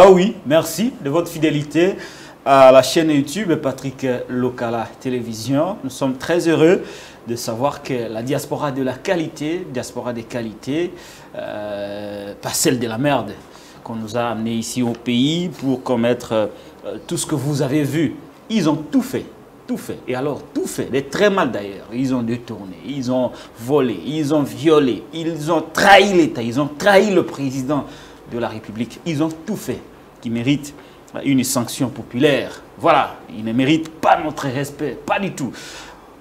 Ah oui, merci de votre fidélité à la chaîne YouTube Patrick Lokala Télévision. Nous sommes très heureux de savoir que la diaspora de la qualité, diaspora des qualités, pas celle de la merde, qu'on nous a amené ici au pays pour commettre tout ce que vous avez vu. Ils ont tout fait. Tout fait. Et alors, tout fait. Des très mal d'ailleurs. Ils ont détourné, ils ont volé, ils ont violé, ils ont trahi l'État, ils ont trahi le président de la République. Ils ont tout fait qui mérite une sanction populaire. Voilà, ils ne méritent pas notre respect, pas du tout.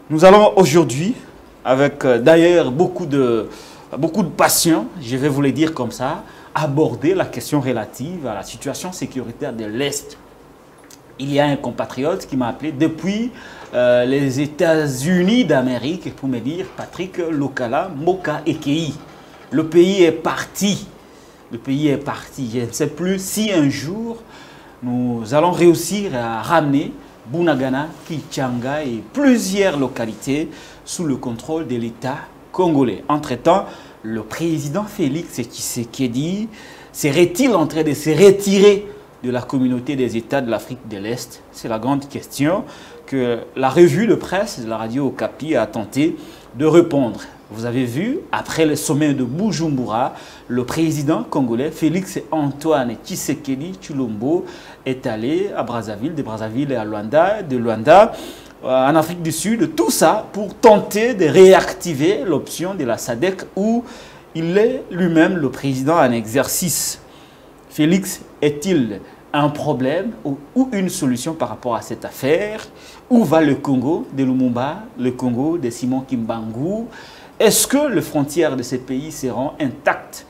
Nous allons aujourd'hui, avec d'ailleurs beaucoup de passion, je vais vous le dire comme ça, aborder la question relative à la situation sécuritaire de l'Est. Il y a un compatriote qui m'a appelé depuis les États-Unis d'Amérique pour me dire « Patrick Lokala, Moka Ekei, le pays est parti. Le pays est parti. Je ne sais plus si un jour nous allons réussir à ramener Bunagana, Kichanga et plusieurs localités sous le contrôle de l'État congolais. Entre-temps, le président Félix Tshisekedi serait-il en train de se retirer de la communauté des États de l'Afrique de l'Est? C'est la grande question que la revue de presse de la radio Okapi a tenté de répondre. Vous avez vu, après le sommet de Bujumbura, le président congolais Félix Antoine Tshisekedi Tshilombo est allé à Brazzaville, de Brazzaville à Luanda, de Luanda en Afrique du Sud. Tout ça pour tenter de réactiver l'option de la SADC où il est lui-même le président en exercice. Félix est-il un problème ou une solution par rapport à cette affaire? Où va le Congo de Lumumba, le Congo de Simon Kimbangu? Est-ce que les frontières de ces pays seront intactes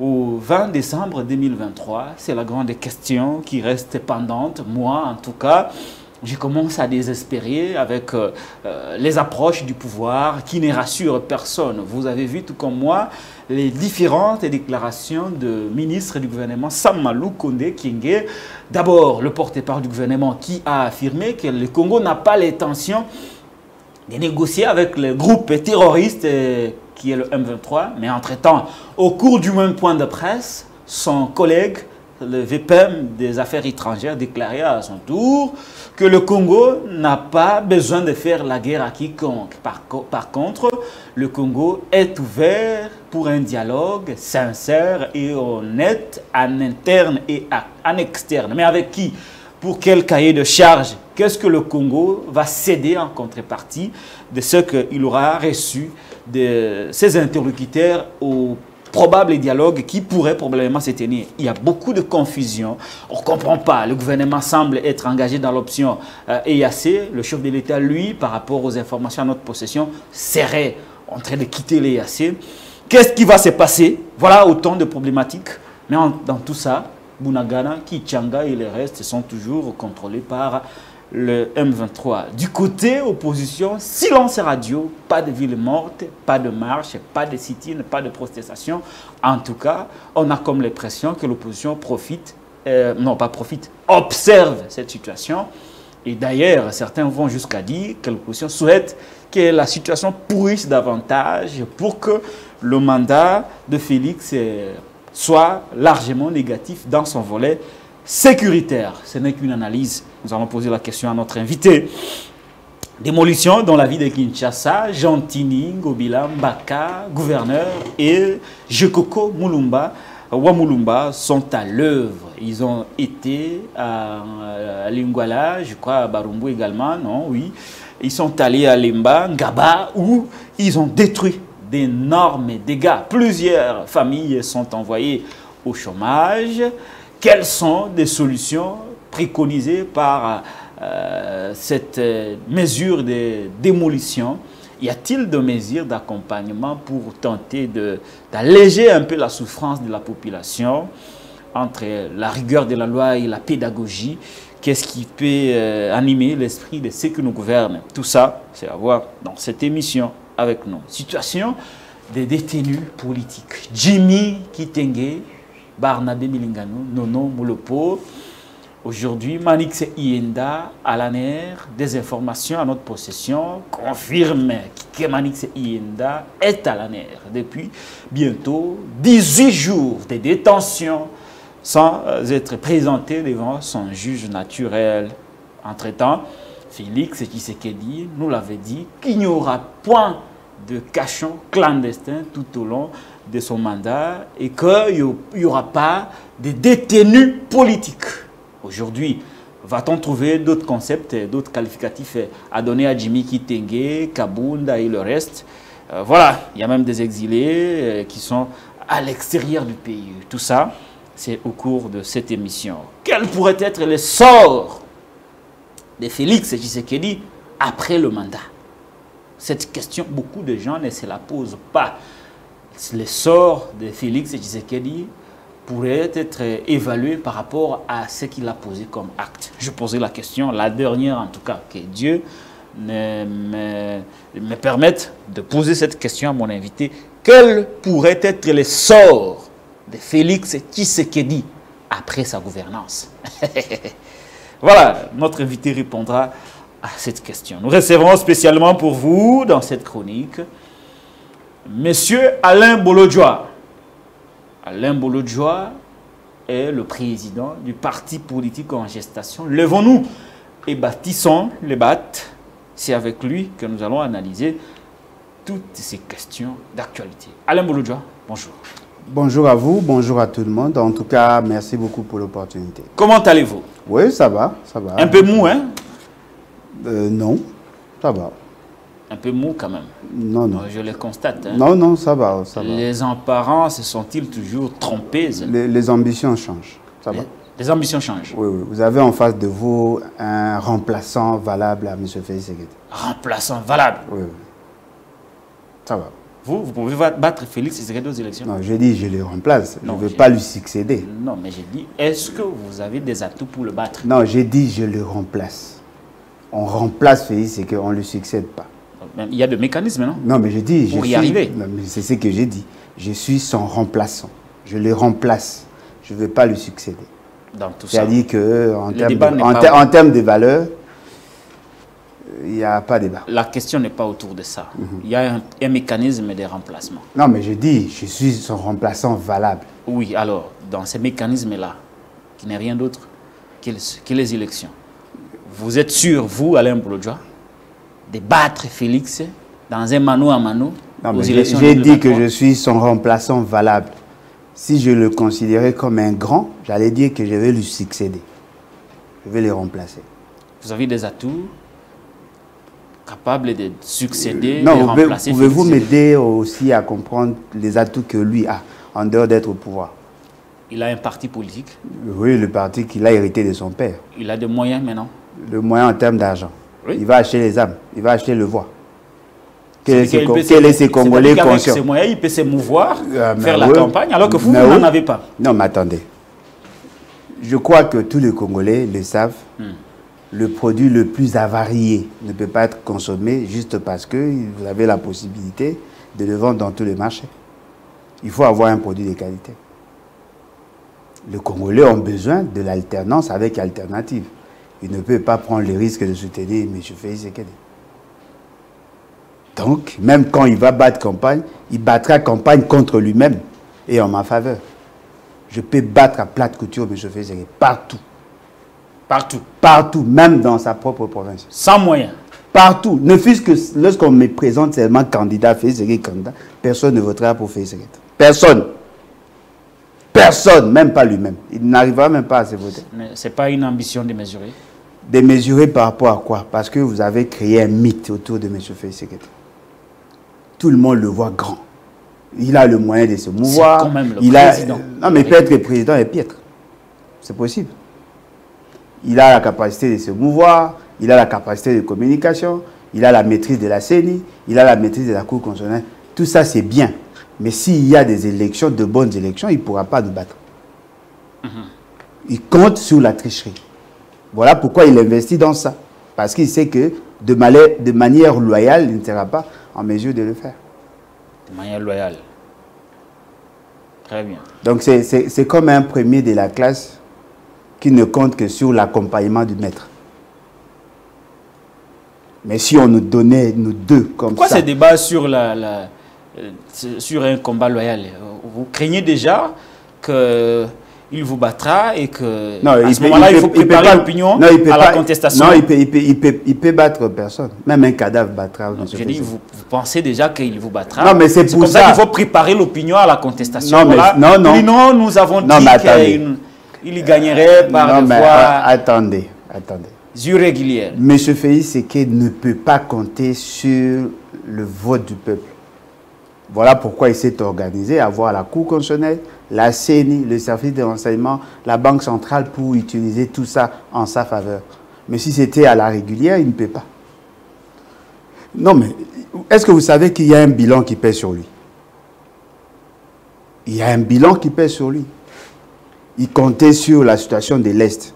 au 20 décembre 2023? C'est la grande question qui reste pendante. Moi, en tout cas, je commence à désespérer avec les approches du pouvoir qui ne rassurent personne. Vous avez vu, tout comme moi, les différentes déclarations de ministres du gouvernement Samalou Konde Kyenge. D'abord, le porte-parole du gouvernement qui a affirmé que le Congo n'a pas l'intention de négocier avec le groupe terroriste qui est le M23. Mais entre-temps, au cours du même point de presse, son collègue, le VPM des Affaires étrangères, déclarait à son tour que le Congo n'a pas besoin de faire la guerre à quiconque. Par contre, le Congo est ouvert pour un dialogue sincère et honnête en interne et en externe. Mais avec qui? Pour quel cahier de charge? Qu'est-ce que le Congo va céder en contrepartie de ce qu'il aura reçu de ses interlocuteurs au probable dialogue qui pourrait probablement se tenir? Il y a beaucoup de confusion. On ne comprend pas. Le gouvernement semble être engagé dans l'option EAC. Le chef de l'État, lui, par rapport aux informations à notre possession, serait en train de quitter l'EAC. Qu'est-ce qui va se passer? Voilà autant de problématiques. Mais dans tout ça, Bunagana, Kichanga et les restes sont toujours contrôlés par le M23. Du côté opposition, silence radio, pas de ville morte, pas de marche, pas de sit-in, pas de protestation. En tout cas, on a comme l'impression que l'opposition observe cette situation. Et d'ailleurs, certains vont jusqu'à dire que l'opposition souhaite que la situation pourrisse davantage pour que le mandat de Félix soit largement négatif dans son volet sécuritaire. Ce n'est qu'une analyse. Nous allons poser la question à notre invité. Démolition dans la ville de Kinshasa, Jantini, Ngobila, Mbaka, gouverneur et Jekoko Mulumba, Wamulumba sont à l'œuvre. Ils ont été à Lingwala, je crois à Barumbu également, non, oui. Ils sont allés à Lemba, Ngaba, où ils ont détruit d'énormes dégâts. Plusieurs familles sont envoyées au chômage. Quelles sont des solutions préconisées par cette mesure de démolition? Y a-t-il des mesures d'accompagnement pour tenter d'alléger un peu la souffrance de la population entre la rigueur de la loi et la pédagogie? Qu'est-ce qui peut animer l'esprit de ceux qui nous gouvernent? Tout ça, c'est à voir dans cette émission avec nous. Situation des détenus politiques. Jimmy Kitenge, Barnabé Milingano, Nono Moulopo. Aujourd'hui, Manix Ienda, à l'ANER, des informations à notre possession confirment que Manix Ienda est à l'ANER depuis bientôt 18 jours de détention sans être présenté devant son juge naturel. Entre-temps, Félix Tshisekedi nous l'avait dit qu'il n'y aura point de cachot clandestin tout au long de son mandat et qu'il n'y aura pas de détenus politiques. Aujourd'hui, va-t-on trouver d'autres concepts, d'autres qualificatifs à donner à Jimmy Kitenge, Kabunda et le reste? Voilà, il y a même des exilés qui sont à l'extérieur du pays. Tout ça, c'est au cours de cette émission. Quel pourrait être le sort de Félix Tshisekedi après le mandat? Cette question, beaucoup de gens ne se la posent pas. Le sort de Félix Tshisekedi pourrait être évalué par rapport à ce qu'il a posé comme acte. Je posais la question, la dernière en tout cas, que Dieu me permette de poser cette question à mon invité. Quel pourrait être le sort de Félix Tshisekedi après sa gouvernance? Voilà, notre invité répondra à cette question. Nous recevrons spécialement pour vous, dans cette chronique, Monsieur Alain Bolodjoa. Alain Bolodjoa est le président du parti politique en gestation. Levons-nous et bâtissons les battes. C'est avec lui que nous allons analyser toutes ces questions d'actualité. Alain Bolodjoa, bonjour. Bonjour à vous, bonjour à tout le monde. En tout cas, merci beaucoup pour l'opportunité. Comment allez-vous? Oui, ça va, ça va. Un peu mou, hein? Non, ça va. Un peu mou quand même. Non, non. Je le constate. Hein. Non, non, ça va, ça va. Les parents se sont-ils toujours trompés? Les ambitions changent, ça va. Les ambitions changent. Oui, oui. Vous avez en face de vous un remplaçant valable à M. Félix Tshisekedi. Remplaçant valable? Oui, oui. Ça va. Vous pouvez battre Félix Tshisekedi aux élections? Non, j'ai dit je le remplace. Non, je ne veux pas lui succéder. Non, mais j'ai dit, est-ce que vous avez des atouts pour le battre? Non, j'ai dit je le remplace. On remplace Félix Tshisekedi, on ne le succède pas. Il y a des mécanismes, non? Non, mais je dis... Pour y arriver. Non, mais c'est ce que j'ai dit. Je suis son remplaçant. Je le remplace. Je ne veux pas lui succéder. Dans tout ça. C'est-à-dire qu'en termes de valeurs, il n'y a pas de débat. La question n'est pas autour de ça. Il y a un mécanisme de remplacement. Non, mais je dis, je suis son remplaçant valable. Oui, alors, dans ces mécanismes-là, qui n'est rien d'autre que les élections, vous êtes sûr, vous, Alain Bolodjoa, de battre Félix dans un mano à mano aux élections? J'ai dit que je suis son remplaçant valable. Si je le considérais comme un grand, j'allais dire que je vais lui succéder. Je vais le remplacer. Vous avez des atouts capables de succéder, non, de remplacer Félix? Pouvez-vous m'aider aussi à comprendre les atouts que lui a, en dehors d'être au pouvoir? Il a un parti politique. Oui, le parti qu'il a hérité de son père. Il a des moyens maintenant. Le moyen en termes d'argent. Oui. Il va acheter les âmes, il va acheter le voix. Quel est ces Congolais conscients? Avec ses moyens, il peut se mouvoir, faire la campagne, alors que vous n'en avez pas. Non, mais attendez. Je crois que tous les Congolais le savent. Le produit le plus avarié ne peut pas être consommé juste parce que vous avez la possibilité de le vendre dans tous les marchés. Il faut avoir un produit de qualité. Les Congolais ont besoin de l'alternance avec alternative. Il ne peut pas prendre le risque de soutenir M. Félix Tshisekedi. Donc, même quand il va battre campagne, il battra campagne contre lui-même et en ma faveur. Je peux battre à plate couture M. Félix Tshisekedi partout. Partout? Partout, même dans sa propre province. Sans moyens? Partout. Ne fût-ce que lorsqu'on me présente seulement candidat, Félix Tshisekedi candidat, personne ne votera pour Félix Tshisekedi. Personne. Personne, même pas lui-même. Il n'arrivera même pas à se voter. Mais ce n'est pas une ambition de mesurer? De mesurer par rapport à quoi? Parce que vous avez créé un mythe autour de M. Félix Tshisekedi. Tout le monde le voit grand. Il a le moyen de se mouvoir. C'est quand même le président. Non, mais peut-être que le président est piètre. C'est possible. Il a la capacité de se mouvoir, il a la capacité de communication, il a la maîtrise de la CENI, il a la maîtrise de la Cour constitutionnelle. Tout ça, c'est bien. Mais s'il y a des élections, de bonnes élections, il ne pourra pas nous battre. Il compte sur la tricherie. Voilà pourquoi il investit dans ça. Parce qu'il sait que de manière loyale, il ne sera pas en mesure de le faire. De manière loyale. Très bien. Donc c'est comme un premier de la classe qui ne compte que sur l'accompagnement du maître. Mais si on nous donnait, nous deux, comme Pourquoi ça... Pourquoi ce débat sur, sur un combat loyal? Vous craignez déjà qu'il il vous battra et que non, à ce moment-là, il faut préparer l'opinion à la contestation. Non, il peut battre personne. Même un cadavre battra. Je dis, vous pensez déjà qu'il vous battra. Non, mais c'est pour ça qu'il faut préparer l'opinion à la contestation. Non, mais voilà. non. Nous avons dit qu'il y gagnerait par des voies attendez. irrégulières. M. Félix Tshisekedi ne peut pas compter sur le vote du peuple. Voilà pourquoi il s'est organisé à voir la Cour constitutionnelle, la CENI, le service de renseignement, la Banque centrale pour utiliser tout ça en sa faveur. Mais si c'était à la régulière, il ne peut pas. Non, mais est-ce que vous savez qu'il y a un bilan qui pèse sur lui? Il y a un bilan qui pèse sur lui. Il comptait sur la situation de l'Est.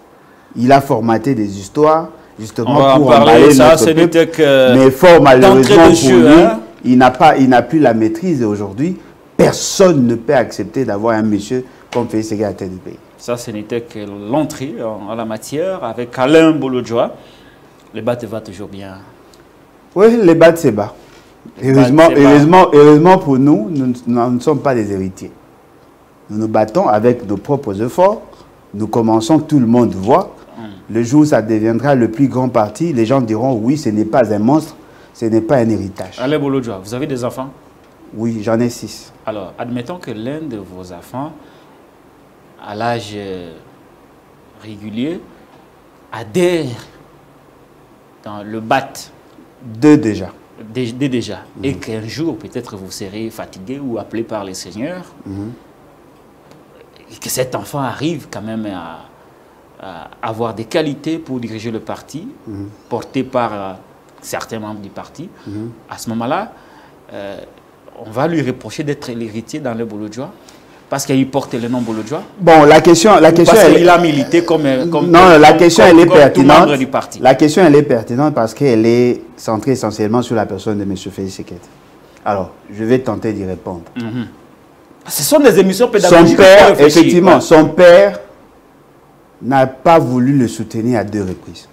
Il a formaté des histoires, justement, pour emballer notre peuple. Mais fort malheureusement pour lui, il n'a plus la maîtrise et aujourd'hui, personne ne peut accepter d'avoir un monsieur comme Félix Tshisekedi à la tête du pays. Ça, ce n'était que l'entrée en la matière avec Alain Bolodjoa. Le bat va toujours bien. Oui, les bats c'est bas. Heureusement pour nous, nous ne sommes pas des héritiers. Nous nous battons avec nos propres efforts. Nous commençons, tout le monde voit. Le jour où ça deviendra le plus grand parti, les gens diront oui, ce n'est pas un monstre, ce n'est pas un héritage. Alain Bolodjoa, vous avez des enfants? Oui, j'en ai 6. Alors, admettons que l'un de vos enfants, à l'âge régulier, adhère dans le BAT. 2 déjà. Déjà. Et qu'un jour, peut-être, vous serez fatigué ou appelé par les seigneurs. Et que cet enfant arrive quand même à avoir des qualités pour diriger le parti, porté par certains membres du parti. À ce moment-là, on va lui reprocher d'être l'héritier dans le Bolodjoa parce qu'il porte le nom Bolodjoa. Bon, la question il a milité comme non, la question elle est pertinente. Du parti. La question elle est pertinente parce qu'elle est centrée essentiellement sur la personne de M. Félix Tshisekedi. Alors, je vais tenter d'y répondre. Ce sont des émissions pédagogiques. Son père, effectivement, son père n'a pas voulu le soutenir à 2 reprises.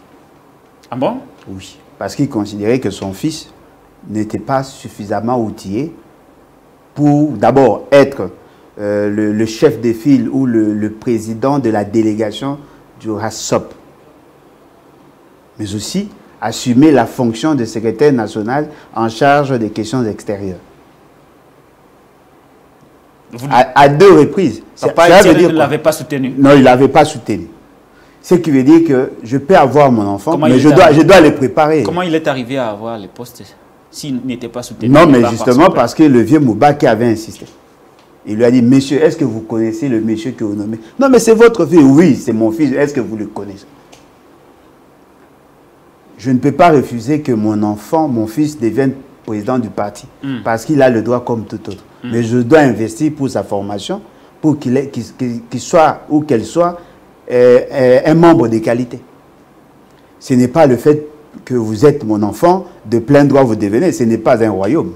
Ah bon? Oui, parce qu'il considérait que son fils n'était pas suffisamment outillé pour d'abord être le chef de file ou le président de la délégation du RASOP, mais aussi assumer la fonction de secrétaire national en charge des questions extérieures. À 2 reprises. Papa Etienne ne l'avait pas soutenu. Non, il ne l'avait pas soutenu. Ce qui veut dire que je peux avoir mon enfant, mais je dois le préparer. Comment il est arrivé à avoir les postes s'il n'était pas soutenu? Non, mais justement parce que le vieux Moubaki avait insisté. Il lui a dit, monsieur, est-ce que vous connaissez le monsieur que vous nommez? Non, mais c'est votre fils. Oui, c'est mon fils. Est-ce que vous le connaissez? Je ne peux pas refuser que mon enfant, mon fils, devienne président du parti. Parce qu'il a le droit comme tout autre. Mais je dois investir pour sa formation, pour qu'il soit, ou qu'elle soit, un membre de qualité. Ce n'est pas le fait que vous êtes mon enfant, de plein droit vous devenez. Ce n'est pas un royaume.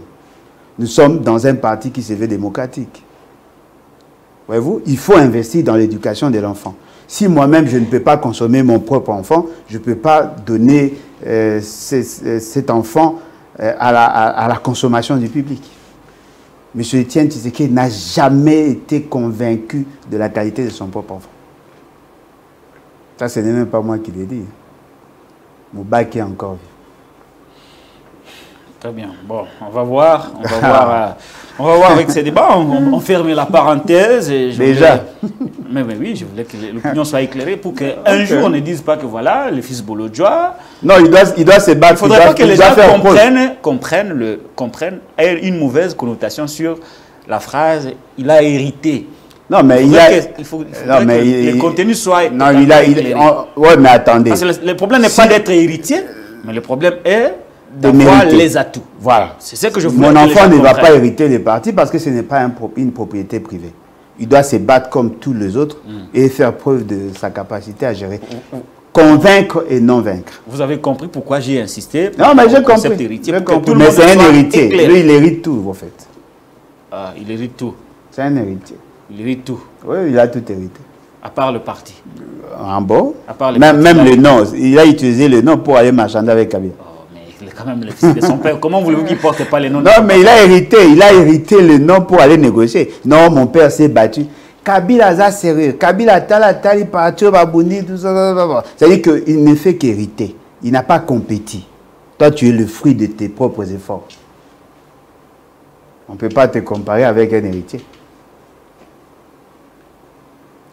Nous sommes dans un parti qui se veut démocratique. Voyez-vous, il faut investir dans l'éducation de l'enfant. Si moi-même, je ne peux pas consommer mon propre enfant, je ne peux pas donner cet enfant à la consommation du public. M. Etienne Tshisekedi n'a jamais été convaincu de la qualité de son propre enfant. Ça, ce n'est même pas moi qui l'ai dit. Moubaki est encore vivant. Très bien. Bon, on va voir. On va voir avec ces débats. On ferme la parenthèse. Et déjà. Mais oui, je voulais que l'opinion soit éclairée pour qu'un jour on ne dise pas que voilà, le fils Bolodjoa. Non, il doit se battre. Il ne faudrait pas que les gens comprennent une mauvaise connotation sur la phrase « il a hérité ». Non, mais il faut que le contenu soit... Non, ouais, mais attendez. Parce que le problème n'est pas d'être héritier, mais le problème est d'avoir les atouts. Voilà. C'est ce que je voulais. Mon enfant ne va pas hériter des partis parce que ce n'est pas une propriété privée. Il doit se battre comme tous les autres et faire preuve de sa capacité à gérer. Convaincre et non vaincre. Vous avez compris pourquoi j'ai insisté? Non, mais j'ai compris. Mais c'est un héritier. Lui, il hérite tout, en fait. Ah, il hérite tout. C'est un héritier. Il hérite tout. Oui, il a tout hérité. À part le parti. En bon. Même le nom. Il a utilisé le nom pour aller marchander avec Kabila. Oh, mais il est quand même le fils de son père. Comment voulez-vous qu'il ne porte pas les noms? Non, mais il a hérité le nom pour aller négocier. Non, mon père s'est battu. Kabila a sérieux. Kabila tali parti babundi tout ça. C'est-à-dire qu'il ne fait qu'hériter. Il n'a pas compétit. Toi, tu es le fruit de tes propres efforts. On ne peut pas te comparer avec un héritier.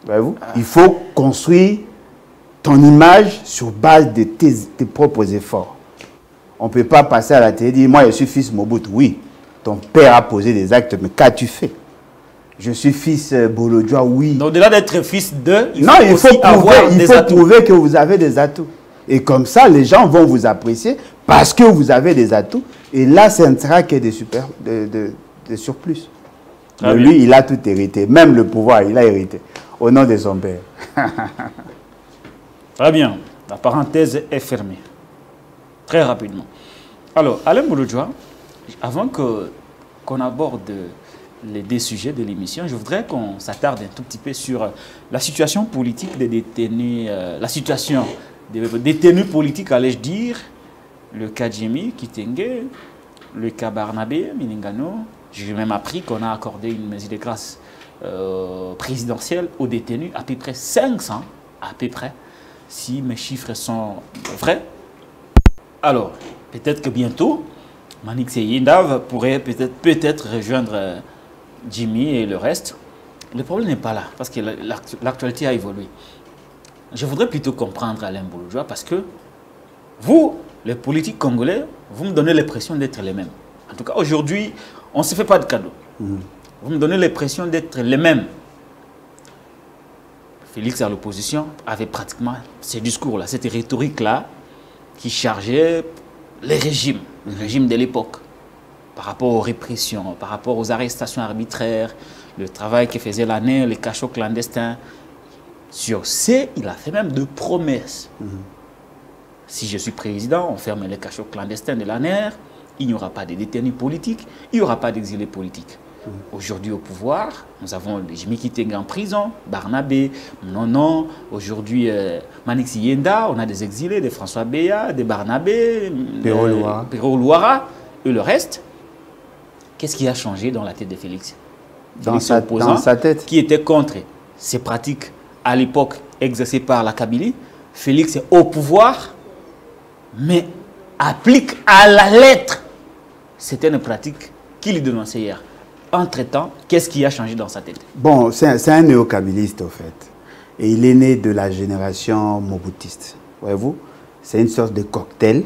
Voyez-vous? Il faut construire ton image sur base de tes propres efforts. On ne peut pas passer à la télé et dire, moi je suis fils Mobutu. Oui, ton père a posé des actes, mais qu'as-tu fait? Je suis fils Bolodjoa, oui. Donc, au-delà d'être fils d'eux, il faut prouver que vous avez des atouts. Et comme ça, les gens vont vous apprécier parce que vous avez des atouts. Et là, ce ne sera que des surplus. Mais lui, il a tout hérité. Même le pouvoir, il a hérité. Au nom de son père. Très bien. La parenthèse est fermée. Très rapidement. Alors, Alain Bolodjoa, avant qu'on aborde les deux sujets de l'émission, je voudrais qu'on s'attarde un tout petit peu sur la situation politique des détenus, la situation des détenus politiques, allais-je dire, le cas Jimmy Kitenge, le cas Barnabé Miningano. J'ai même appris qu'on a accordé une mesure de grâce présidentielle aux détenus, à peu près 500, à peu près, si mes chiffres sont vrais. Alors, peut-être que bientôt, Manik Seyindav pourrait peut-être rejoindre Jimmy et le reste. Le problème n'est pas là, parce que l'actualité a évolué. Je voudrais plutôt comprendre Alain Bolodjoa, parce que vous, les politiques congolais, vous me donnez l'impression d'être les mêmes. En tout cas, aujourd'hui, on ne se fait pas de cadeaux. Vous me donnez l'impression d'être les mêmes. Félix, à l'opposition, avait pratiquement ces discours-là, cette rhétorique-là, qui chargeait les régimes, le régime de l'époque, par rapport aux répressions, par rapport aux arrestations arbitraires, le travail que faisait l'ANER, les cachots clandestins. Sur ces, il a fait même de promesses. Si je suis président, on ferme les cachots clandestins de l'ANER, il n'y aura pas de détenus politiques, il n'y aura pas d'exilés politiques. Aujourd'hui au pouvoir, nous avons Jimmy Kitenge en prison, Barnabé, Nonon, aujourd'hui Manik Siyenda, on a des exilés, des François Béa, des Barnabé, Pero Louara, et le reste. Qu'est-ce qui a changé dans la tête de Félix? Dans sa tête. Qui était contre ces pratiques à l'époque exercées par la Kabylie. Félix est au pouvoir, mais applique à la lettre certaines pratiques qu'il dénonçait hier. Entre-temps, qu'est-ce qui a changé dans sa tête? Bon, c'est un néo-kabiliste, au fait. Et il est né de la génération mobutiste. Voyez-vous, c'est une sorte de cocktail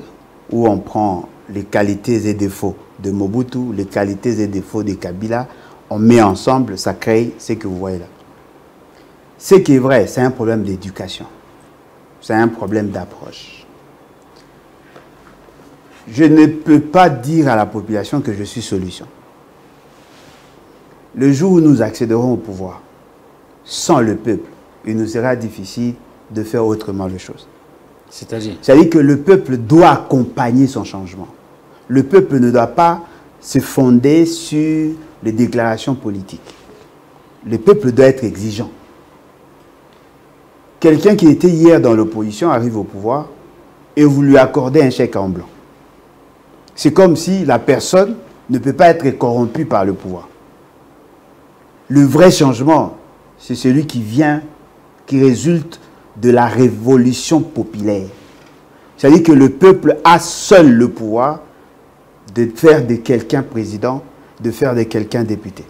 où on prend les qualités et défauts de Mobutu, les qualités et défauts de Kabila, on met ensemble, ça crée ce que vous voyez là. Ce qui est vrai, c'est un problème d'éducation. C'est un problème d'approche. Je ne peux pas dire à la population que je suis solution. Le jour où nous accéderons au pouvoir, sans le peuple, il nous sera difficile de faire autrement les choses. C'est-à-dire? C'est-à-dire que le peuple doit accompagner son changement. Le peuple ne doit pas se fonder sur les déclarations politiques. Le peuple doit être exigeant. Quelqu'un qui était hier dans l'opposition arrive au pouvoir et vous lui accordez un chèque en blanc. C'est comme si la personne ne peut pas être corrompue par le pouvoir. Le vrai changement, c'est celui qui vient, qui résulte de la révolution populaire. C'est-à-dire que le peuple a seul le pouvoir de faire de quelqu'un président, de faire de quelqu'un député.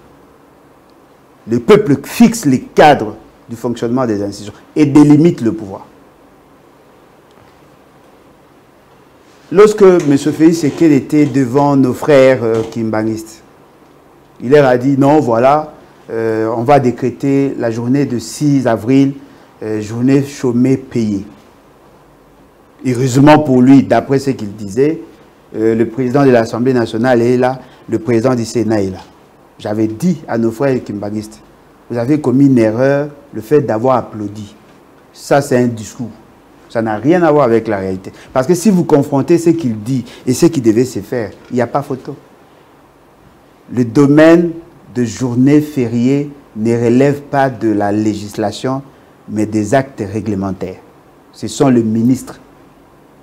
Le peuple fixe les cadres du fonctionnement des institutions et délimite le pouvoir. Lorsque M. Félix Sekedi était devant nos frères kimbangistes, il leur a dit non, voilà, on va décréter la journée de 6 avril, journée chômée payée. Heureusement pour lui, d'après ce qu'il disait, le président de l'Assemblée nationale est là, le président du Sénat est là. J'avais dit à nos frères kimbangistes, vous avez commis une erreur, le fait d'avoir applaudi. Ça, c'est un discours. Ça n'a rien à voir avec la réalité. Parce que si vous confrontez ce qu'il dit et ce qui devait se faire, il n'y a pas photo. Le domaine de journée fériée ne relève pas de la législation, mais des actes réglementaires. Ce sont les ministres.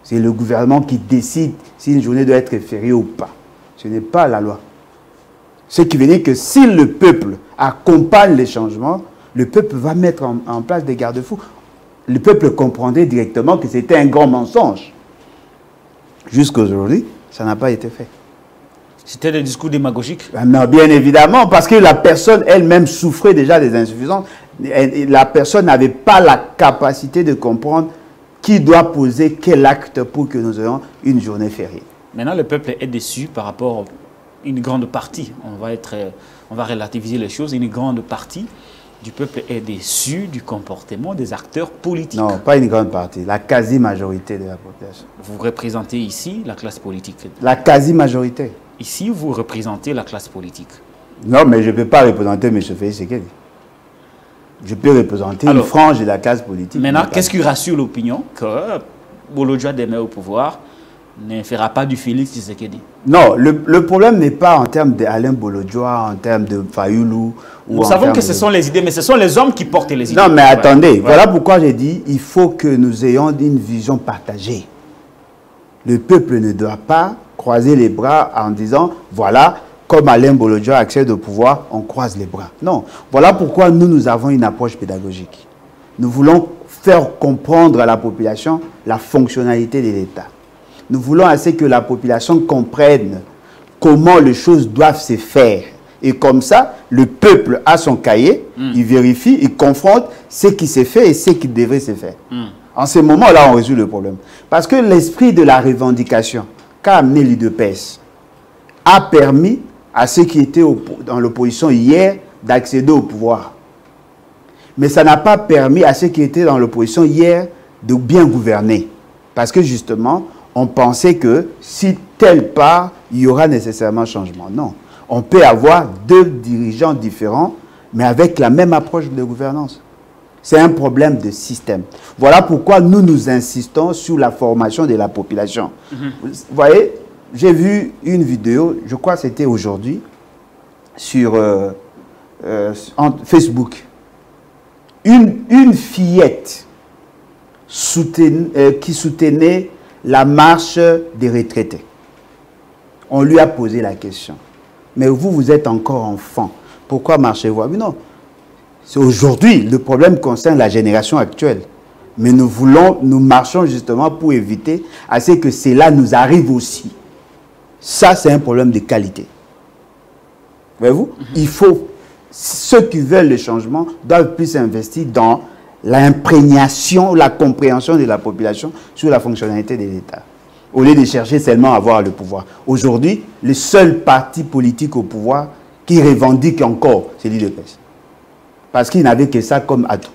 C'est le gouvernement qui décide si une journée doit être fériée ou pas. Ce n'est pas la loi. Ce qui veut dire que si le peuple accompagne les changements, le peuple va mettre en place des garde-fous. Le peuple comprendrait directement que c'était un grand mensonge. Jusqu'à aujourd'hui, ça n'a pas été fait. C'était des discours démagogiques? Non, bien évidemment, parce que la personne elle-même souffrait déjà des insuffisances. La personne n'avait pas la capacité de comprendre qui doit poser quel acte pour que nous ayons une journée fériée. Maintenant, le peuple est déçu par rapport à une grande partie. On va relativiser les choses. Une grande partie du peuple est déçu du comportement des acteurs politiques. Non, pas une grande partie. La quasi-majorité de la population. Vous représentez ici la classe politique. La quasi-majorité. Ici, vous représentez la classe politique. Non, mais je ne peux pas représenter M. Félix Tshisekedi. Je peux représenter une frange de la classe politique. Maintenant, qu'est-ce qui rassure l'opinion que Bolodjoa, demain au pouvoir, ne fera pas du Félix Tshisekedi? Non, le problème n'est pas en termes d'Alain Bolodjoa, en termes de Fayoulou. Nous savons que ce sont les idées, mais ce sont les hommes qui portent les idées. Non, mais attendez, voilà pourquoi j'ai dit il faut que nous ayons une vision partagée. Le peuple ne doit pas croiser les bras en disant, voilà, comme Alain Bolodjoa accède au pouvoir, on croise les bras. Non, voilà pourquoi nous avons une approche pédagogique. Nous voulons faire comprendre à la population la fonctionnalité de l'État. Nous voulons assez que la population comprenne comment les choses doivent se faire. Et comme ça, le peuple a son cahier, il vérifie, il confronte ce qui s'est fait et ce qui devrait se faire. En ce moment-là, on résout le problème. Parce que l'esprit de la revendication qu'a amené l'UDPS a permis à ceux qui étaient dans l'opposition hier d'accéder au pouvoir. Mais ça n'a pas permis à ceux qui étaient dans l'opposition hier de bien gouverner. Parce que justement, on pensait que si tel part, il y aura nécessairement changement. Non. On peut avoir deux dirigeants différents, mais avec la même approche de gouvernance. C'est un problème de système. Voilà pourquoi nous insistons sur la formation de la population. Vous voyez, j'ai vu une vidéo, je crois que c'était aujourd'hui, sur Facebook. Une fillette qui soutenait la marche des retraités. On lui a posé la question. Mais vous êtes encore enfant. Pourquoi marchez-vous? Mais non. C'est aujourd'hui, le problème concerne la génération actuelle. Mais nous marchons justement pour éviter à ce que cela nous arrive aussi. Ça, c'est un problème de qualité. Voyez-vous? Il faut, ceux qui veulent le changement doivent plus investir dans l'imprégnation, la compréhension de la population sur la fonctionnalité de l'État. Au lieu de chercher seulement à avoir le pouvoir. Aujourd'hui, le seul parti politique au pouvoir qui revendique encore, c'est l'UDPS. Parce qu'ils n'avaient que ça comme atout.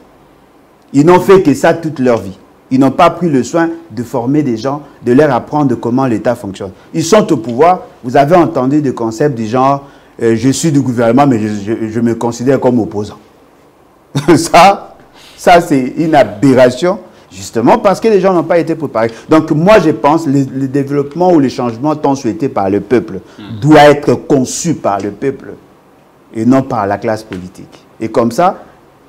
Ils n'ont fait que ça toute leur vie. Ils n'ont pas pris le soin de former des gens, de leur apprendre comment l'État fonctionne. Ils sont au pouvoir. Vous avez entendu des concepts du genre je suis du gouvernement, mais je me considère comme opposant. Ça c'est une aberration, justement parce que les gens n'ont pas été préparés. Donc moi, je pense que le développement ou les changements tant souhaités par le peuple doit être conçu par le peuple et non par la classe politique. Et comme ça,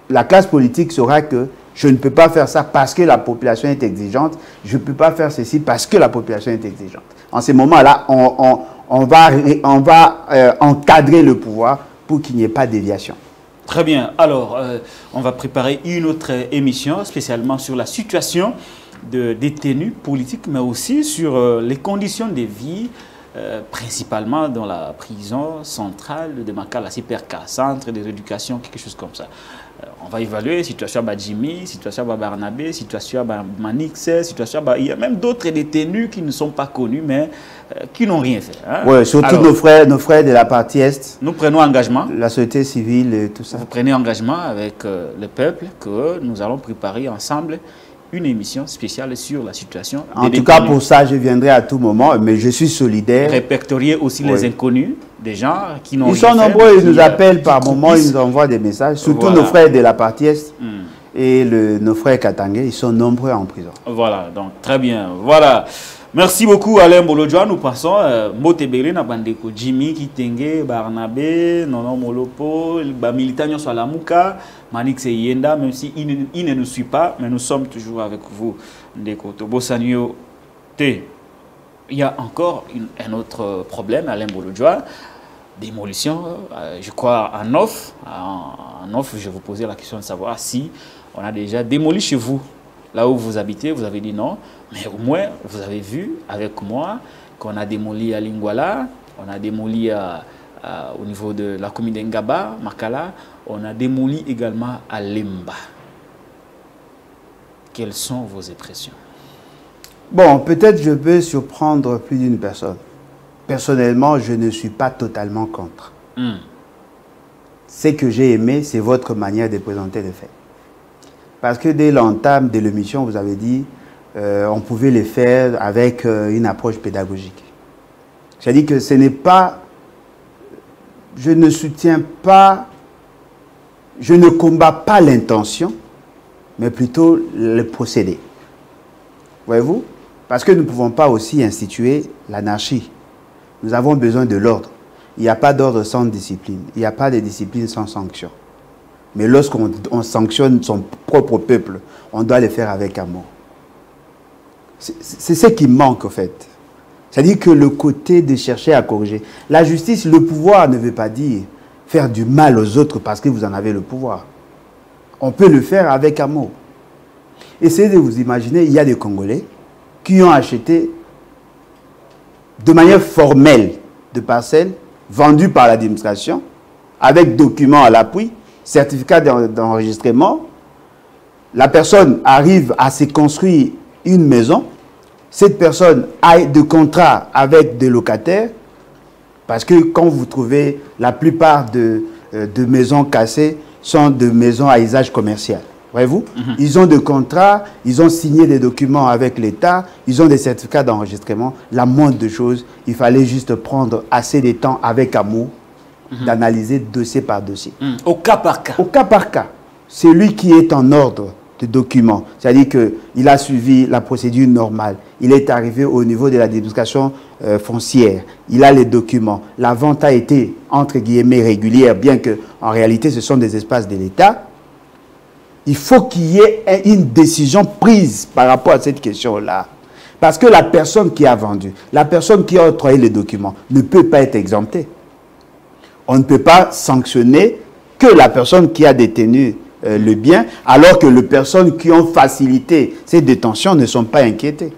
la classe politique saura que je ne peux pas faire ça parce que la population est exigeante. Je ne peux pas faire ceci parce que la population est exigeante. En ce moment-là, on va encadrer le pouvoir pour qu'il n'y ait pas de déviation. Très bien. Alors, on va préparer une autre émission spécialement sur la situation de détenus politiques, mais aussi sur les conditions de vie, principalement dans la prison centrale de Makala, CPRK, centre de rééducation, quelque chose comme ça. On va évaluer la situation à Jimmy, situation à Barnabé, situation à Manix, situation à... Il y a même d'autres détenus qui ne sont pas connus, mais qui n'ont rien fait. Hein? Oui, surtout alors, nos frères de la partie Est. Nous prenons engagement. La société civile et tout ça. Vous prenez engagement avec le peuple que nous allons préparer ensemble une émission spéciale sur la situation des détenus. En tout cas, pour ça, je viendrai à tout moment, mais je suis solidaire. Répertorier aussi les inconnus, des gens qui n'ont rien fait. Ils sont nombreux, ils nous appellent par moment, ils nous envoient des messages, surtout nos frères de la partie Est et nos frères Katangé, ils sont nombreux en prison. Voilà, donc très bien. Voilà. Merci beaucoup Alain Bolodjoa. Nous passons Motebele na bandeko Jimmy Kitenge, Barnabé, Nono Molopo, militant Swalamuka, Manix Yenda, même si il ne nous suit pas, mais nous sommes toujours avec vous. Ndeko Tobosanyo T. Il y a encore un autre problème, Alain Bolodjoa. démolition. Je crois en off, je vous posais la question de savoir si on a déjà démoli chez vous, là où vous habitez. Vous avez dit non, mais au moins vous avez vu avec moi qu'on a démoli à Lingwala, on a démoli au niveau de la commune d'Engaba, Makala, on a démoli également à Lemba. Quelles sont vos impressions? Bon, peut-être je peux surprendre plus d'une personne. Personnellement, je ne suis pas totalement contre. Ce que j'ai aimé, c'est votre manière de présenter les faits. Parce que dès l'entame de l'émission, vous avez dit on pouvait les faire avec une approche pédagogique. C'est-à-dire que ce n'est pas... Je ne soutiens pas... Je ne combats pas l'intention, mais plutôt le procédé. Voyez-vous? Parce que nous ne pouvons pas aussi instituer l'anarchie. Nous avons besoin de l'ordre. Il n'y a pas d'ordre sans discipline. Il n'y a pas de discipline sans sanction. Mais lorsqu'on sanctionne son propre peuple, on doit le faire avec amour. C'est ce qui manque, en fait. C'est-à-dire que le côté de chercher à corriger. La justice, le pouvoir ne veut pas dire faire du mal aux autres parce que vous en avez le pouvoir. On peut le faire avec amour. Essayez de vous imaginer, il y a des Congolais qui ont acheté de manière formelle de parcelles vendues par l'administration avec documents à l'appui, certificat d'enregistrement. La personne arrive à se construire une maison. Cette personne a des contrats avec des locataires parce que quand vous trouvez la plupart de maisons cassées sont de maisons à usage commercial. Voyez-vous? Ils ont des contrats, ils ont signé des documents avec l'État, ils ont des certificats d'enregistrement. La moindre des choses, il fallait juste prendre assez de temps avec amour d'analyser dossier par dossier. Au cas par cas. Au cas par cas. C'est lui qui est en ordre de documents. C'est-à-dire qu'il a suivi la procédure normale. Il est arrivé au niveau de l'administration foncière. Il a les documents. La vente a été, entre guillemets, régulière, bien qu'en réalité, ce sont des espaces de l'État. Il faut qu'il y ait une décision prise par rapport à cette question-là. Parce que la personne qui a vendu, la personne qui a octroyé les documents ne peut pas être exemptée. On ne peut pas sanctionner que la personne qui a détenu le bien, alors que les personnes qui ont facilité ces détentions ne sont pas inquiétées.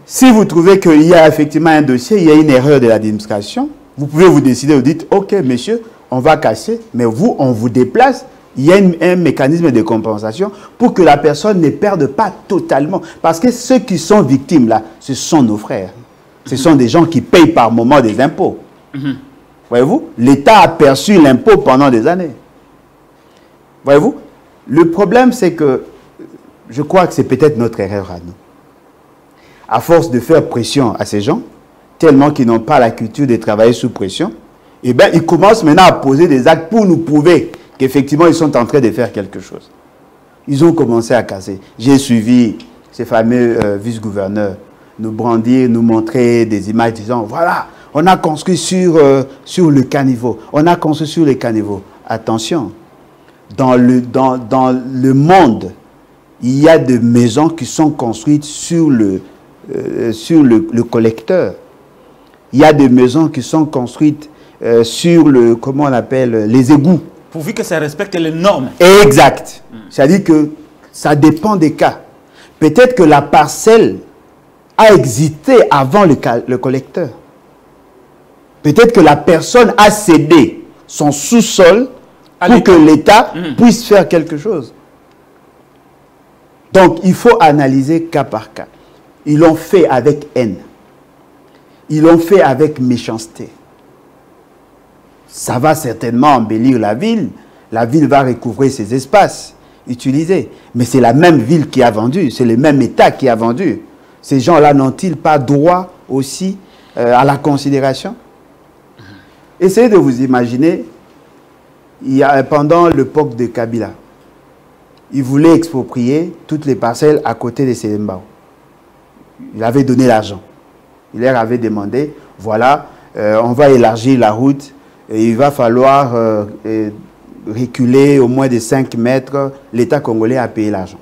Si vous trouvez qu'il y a effectivement un dossier, il y a une erreur de l'administration, vous pouvez vous décider, vous dites, ok monsieur, on va casser, mais vous, on vous déplace. Il y a un mécanisme de compensation pour que la personne ne perde pas totalement. Parce que ceux qui sont victimes là, ce sont nos frères. Ce sont des gens qui payent par moment des impôts. Voyez-vous? L'État a perçu l'impôt pendant des années. Voyez-vous? Le problème, c'est que je crois que c'est peut-être notre erreur à nous. À force de faire pression à ces gens, tellement qu'ils n'ont pas la culture de travailler sous pression, eh bien, ils commencent maintenant à poser des actes pour nous prouver qu'effectivement, ils sont en train de faire quelque chose. Ils ont commencé à casser. J'ai suivi ces fameux vice-gouverneurs nous brandir, nous montrer des images disant, voilà, on a construit sur le caniveau. On a construit sur les caniveaux. Attention, dans le monde, il y a des maisons qui sont construites sur le collecteur. Il y a des maisons qui sont construites sur comment on appelle, les égouts. Pourvu que ça respecte les normes. Exact. C'est-à-dire que ça dépend des cas. Peut-être que la parcelle a existé avant le collecteur. Peut-être que la personne a cédé son sous-sol pour que l'État puisse faire quelque chose. Donc, il faut analyser cas par cas. Ils l'ont fait avec haine. Ils l'ont fait avec méchanceté. Ça va certainement embellir la ville. La ville va recouvrer ses espaces utilisés. Mais c'est la même ville qui a vendu. C'est le même État qui a vendu. Ces gens-là n'ont-ils pas droit aussi à la considération? Essayez de vous imaginer, pendant l'époque de Kabila, il voulait exproprier toutes les parcelles à côté de Selembao. Il avait donné l'argent. Il leur avait demandé, voilà, on va élargir la route. Et il va falloir reculer au moins de 5 mètres. L'État congolais a payé l'argent.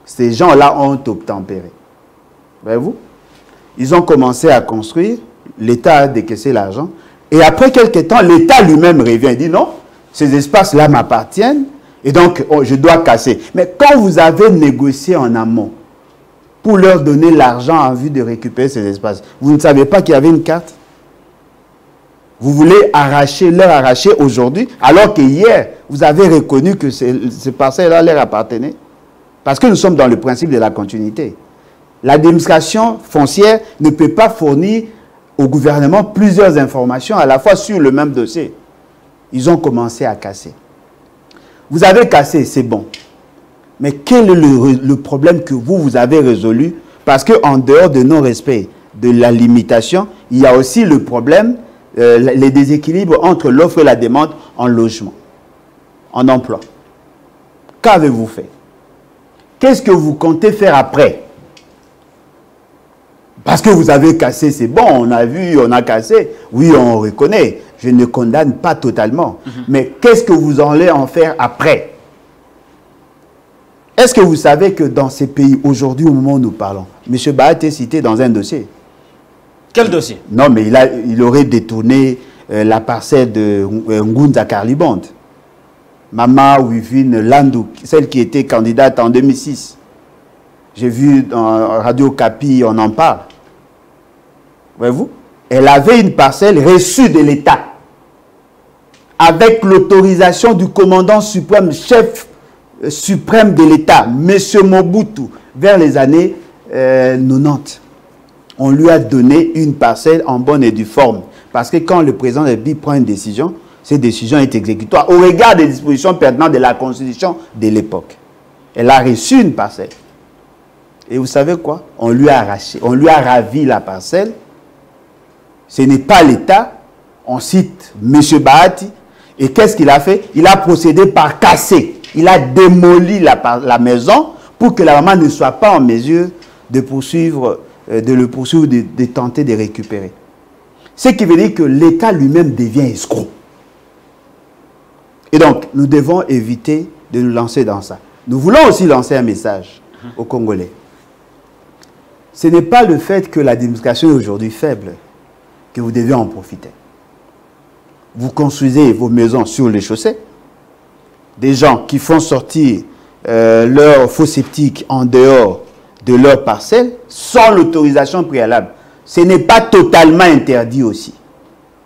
Ces gens-là ont obtempéré. Voyez-vous? Ils ont commencé à construire. L'État a décaissé l'argent. Et après quelques temps, l'État lui-même revient et dit non, ces espaces-là m'appartiennent et donc je dois casser. Mais quand vous avez négocié en amont pour leur donner l'argent en vue de récupérer ces espaces, vous ne savez pas qu'il y avait une carte? Vous voulez leur arracher aujourd'hui, alors que hier, vous avez reconnu que ces parcelles-là leur appartenaient. Parce que nous sommes dans le principe de la continuité. L'administration foncière ne peut pas fournir au gouvernement plusieurs informations à la fois sur le même dossier. Ils ont commencé à casser. Vous avez cassé, c'est bon. Mais quel est le problème que vous avez résolu? Parce qu'en dehors de non-respect de la limitation, il y a aussi le problème, les déséquilibres entre l'offre et la demande en logement, en emploi. Qu'avez-vous fait? Qu'est-ce que vous comptez faire après? Parce que vous avez cassé, c'est bon, on a vu, on a cassé. Oui, on reconnaît. Je ne condamne pas totalement. Mais qu'est-ce que vous allez en faire après? Est-ce que vous savez que dans ces pays, aujourd'hui, au moment où nous parlons, M. Bahat est cité dans un dossier? Quel dossier? Non, mais il aurait détourné la parcelle de Ngunza Karlibond. Mama Wivine Landou, celle qui était candidate en 2006. J'ai vu dans Radio Kapi, on en parle. Voyez-vous? Elle avait une parcelle reçue de l'État avec l'autorisation du commandant suprême, chef suprême de l'État, M. Mobutu, vers les années 90. On lui a donné une parcelle en bonne et due forme. Parce que quand le président de la République prend une décision, cette décision est exécutoire au regard des dispositions pertinentes de la Constitution de l'époque. Elle a reçu une parcelle. Et vous savez quoi? On lui a arraché, on lui a ravi la parcelle. Ce n'est pas l'État. On cite M. Bahati. Et qu'est-ce qu'il a fait? Il a procédé par casser. Il a démoli la maison pour que la maman ne soit pas en mesure de poursuivre, de tenter de récupérer. Ce qui veut dire que l'État lui-même devient escroc. Et donc, nous devons éviter de nous lancer dans ça. Nous voulons aussi lancer un message aux Congolais. Ce n'est pas le fait que l'administration est aujourd'hui faible que vous devez en profiter. Vous construisez vos maisons sur les chaussées. Des gens qui font sortir leurs faux septiques en dehors de leur parcelle sans l'autorisation préalable. Ce n'est pas totalement interdit aussi.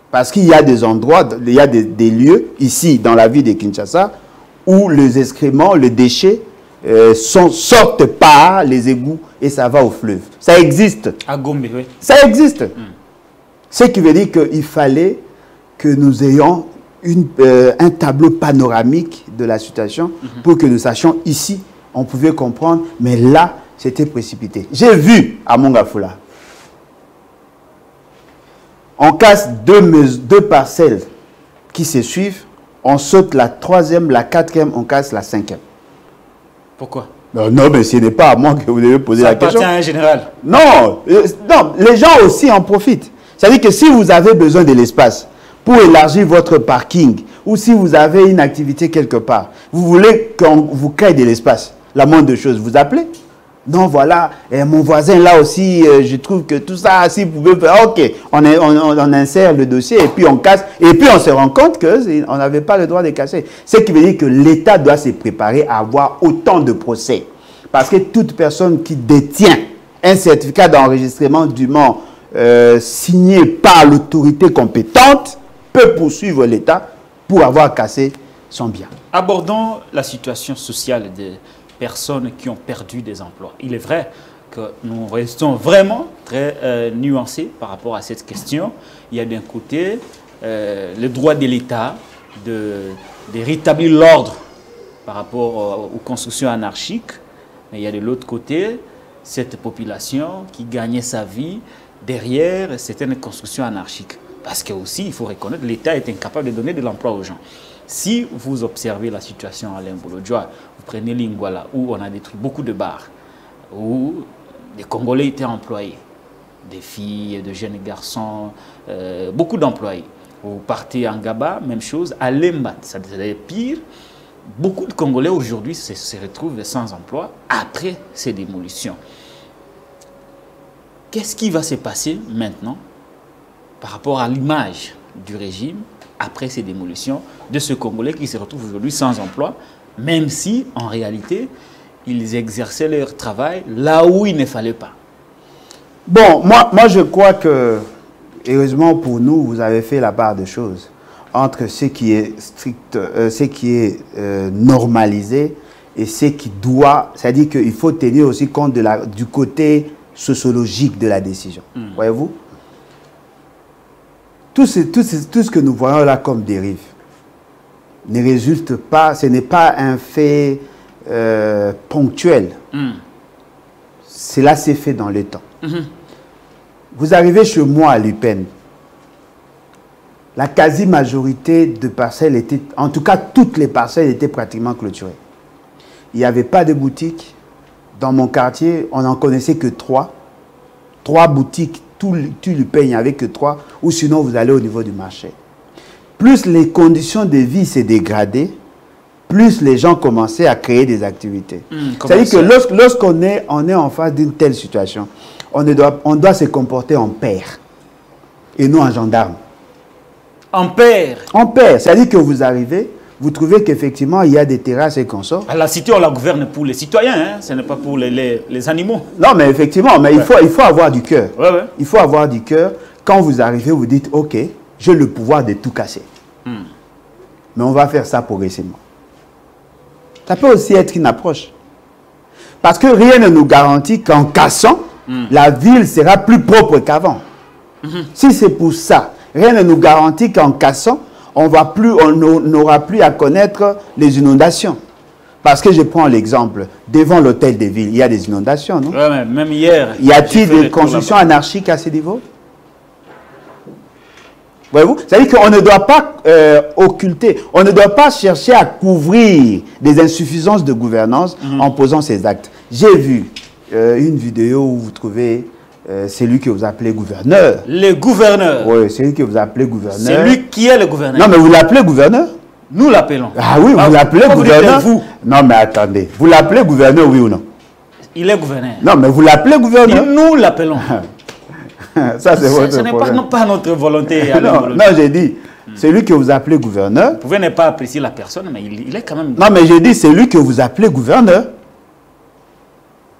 Parce qu'il y a des endroits, il y a des lieux, ici, dans la ville de Kinshasa, où les excréments, les déchets sortent par les égouts et ça va au fleuve. Ça existe. À Gombe, oui. Ça existe. Ce qui veut dire qu'il fallait que nous ayons un tableau panoramique de la situation pour que nous sachions ici, on pouvait comprendre, mais là, c'était précipité. J'ai vu à Mongafula, on casse deux parcelles qui se suivent, on saute la troisième, la quatrième, on casse la cinquième. Pourquoi? Non, mais ce n'est pas à moi que vous devez poser la question. Ça appartient à un général. Non, non, les gens aussi en profitent. C'est-à-dire que si vous avez besoin de l'espace pour élargir votre parking, ou si vous avez une activité quelque part, vous voulez qu'on vous crée de l'espace, la moindre chose, vous appelez. Non, voilà, et mon voisin là aussi, je trouve que tout ça, s'il pouvait faire, ok, on insère le dossier et puis on casse, et puis on se rend compte qu'on n'avait pas le droit de casser. Ce qui veut dire que l'État doit se préparer à avoir autant de procès. Parce que toute personne qui détient un certificat d'enregistrement dûment signé par l'autorité compétente peut poursuivre l'État pour avoir cassé son bien. Abordons la situation sociale des personnes qui ont perdu des emplois. Il est vrai que nous restons vraiment très nuancés par rapport à cette question. Il y a d'un côté le droit de l'État de rétablir l'ordre par rapport aux constructions anarchiques, mais il y a de l'autre côté cette population qui gagnait sa vie derrière certaines constructions anarchiques. Parce que aussi, il faut reconnaître, l'État est incapable de donner de l'emploi aux gens. Si vous observez la situation à Limbolodjoa, vous prenez Lingwala, où on a détruit beaucoup de bars, où des Congolais étaient employés, des filles, de jeunes garçons, beaucoup d'employés. Vous partez en Gaba, même chose, à Lembat, ça c'est pire. Beaucoup de Congolais aujourd'hui se retrouvent sans emploi après ces démolitions. Qu'est-ce qui va se passer maintenant par rapport à l'image du régime, après ces démolitions, de ce Congolais qui se retrouve aujourd'hui sans emploi, même si, en réalité, ils exerçaient leur travail là où il ne fallait pas. Bon, moi je crois que, heureusement pour nous, vous avez fait la part de choses entre ce qui est strict, ce qui est normalisé et ce qui doit, c'est-à-dire qu'il faut tenir aussi compte du côté sociologique de la décision. Voyez-vous? Tout ce que nous voyons là comme dérive ne résulte pas, ce n'est pas un fait ponctuel. Cela s'est fait dans le temps. Vous arrivez chez moi à l'UPEN, la quasi-majorité de parcelles étaient, en tout cas toutes les parcelles étaient pratiquement clôturées. Il n'y avait pas de boutique. Dans mon quartier, on n'en connaissait que 3. 3 boutiques, tout l'UPEN, il n'y avait que 3, ou sinon vous allez au niveau du marché. Plus les conditions de vie s'est dégradées, plus les gens commençaient à créer des activités. C'est-à-dire que lorsqu'on est en face d'une telle situation, on doit se comporter en père et non en gendarme. En père? En père, c'est-à-dire que vous arrivez, vous trouvez qu'effectivement il y a des terrasses et consorts. La cité, on la gouverne pour les citoyens, hein? Ce n'est pas pour les animaux. Non, mais effectivement, mais il faut avoir du cœur. Ouais. Il faut avoir du cœur. Quand vous arrivez, vous dites, ok, j'ai le pouvoir de tout casser. Mais on va faire ça progressivement. Ça peut aussi être une approche. Parce que rien ne nous garantit qu'en cassant, la ville sera plus propre qu'avant. Si c'est pour ça, rien ne nous garantit qu'en cassant, on n'aura plus à connaître les inondations. Parce que je prends l'exemple, devant l'hôtel de ville, il y a des inondations, non? Ouais, même hier. Y a-t-il des constructions anarchiques à ce niveau? Voyez-vous? C'est-à-dire qu'on ne doit pas occulter, on ne doit pas chercher à couvrir des insuffisances de gouvernance en posant ces actes. J'ai vu une vidéo où vous trouvez celui que vous appelez gouverneur. Le gouverneur? Oui, celui que vous appelez gouverneur. C'est lui qui est le gouverneur? Non, mais vous l'appelez gouverneur? Nous l'appelons. Ah oui, vous l'appelez gouverneur? Vous? Non, mais attendez. Vous l'appelez gouverneur, oui ou non? Il est gouverneur. Non, mais vous l'appelez gouverneur? Nous l'appelons. Ça, c'est votre Ce n'est pas notre volonté. Non, j'ai dit, celui que vous appelez gouverneur. Vous pouvez ne pas apprécier la personne, mais il est quand même... Non, mais j'ai dit, celui que vous appelez gouverneur.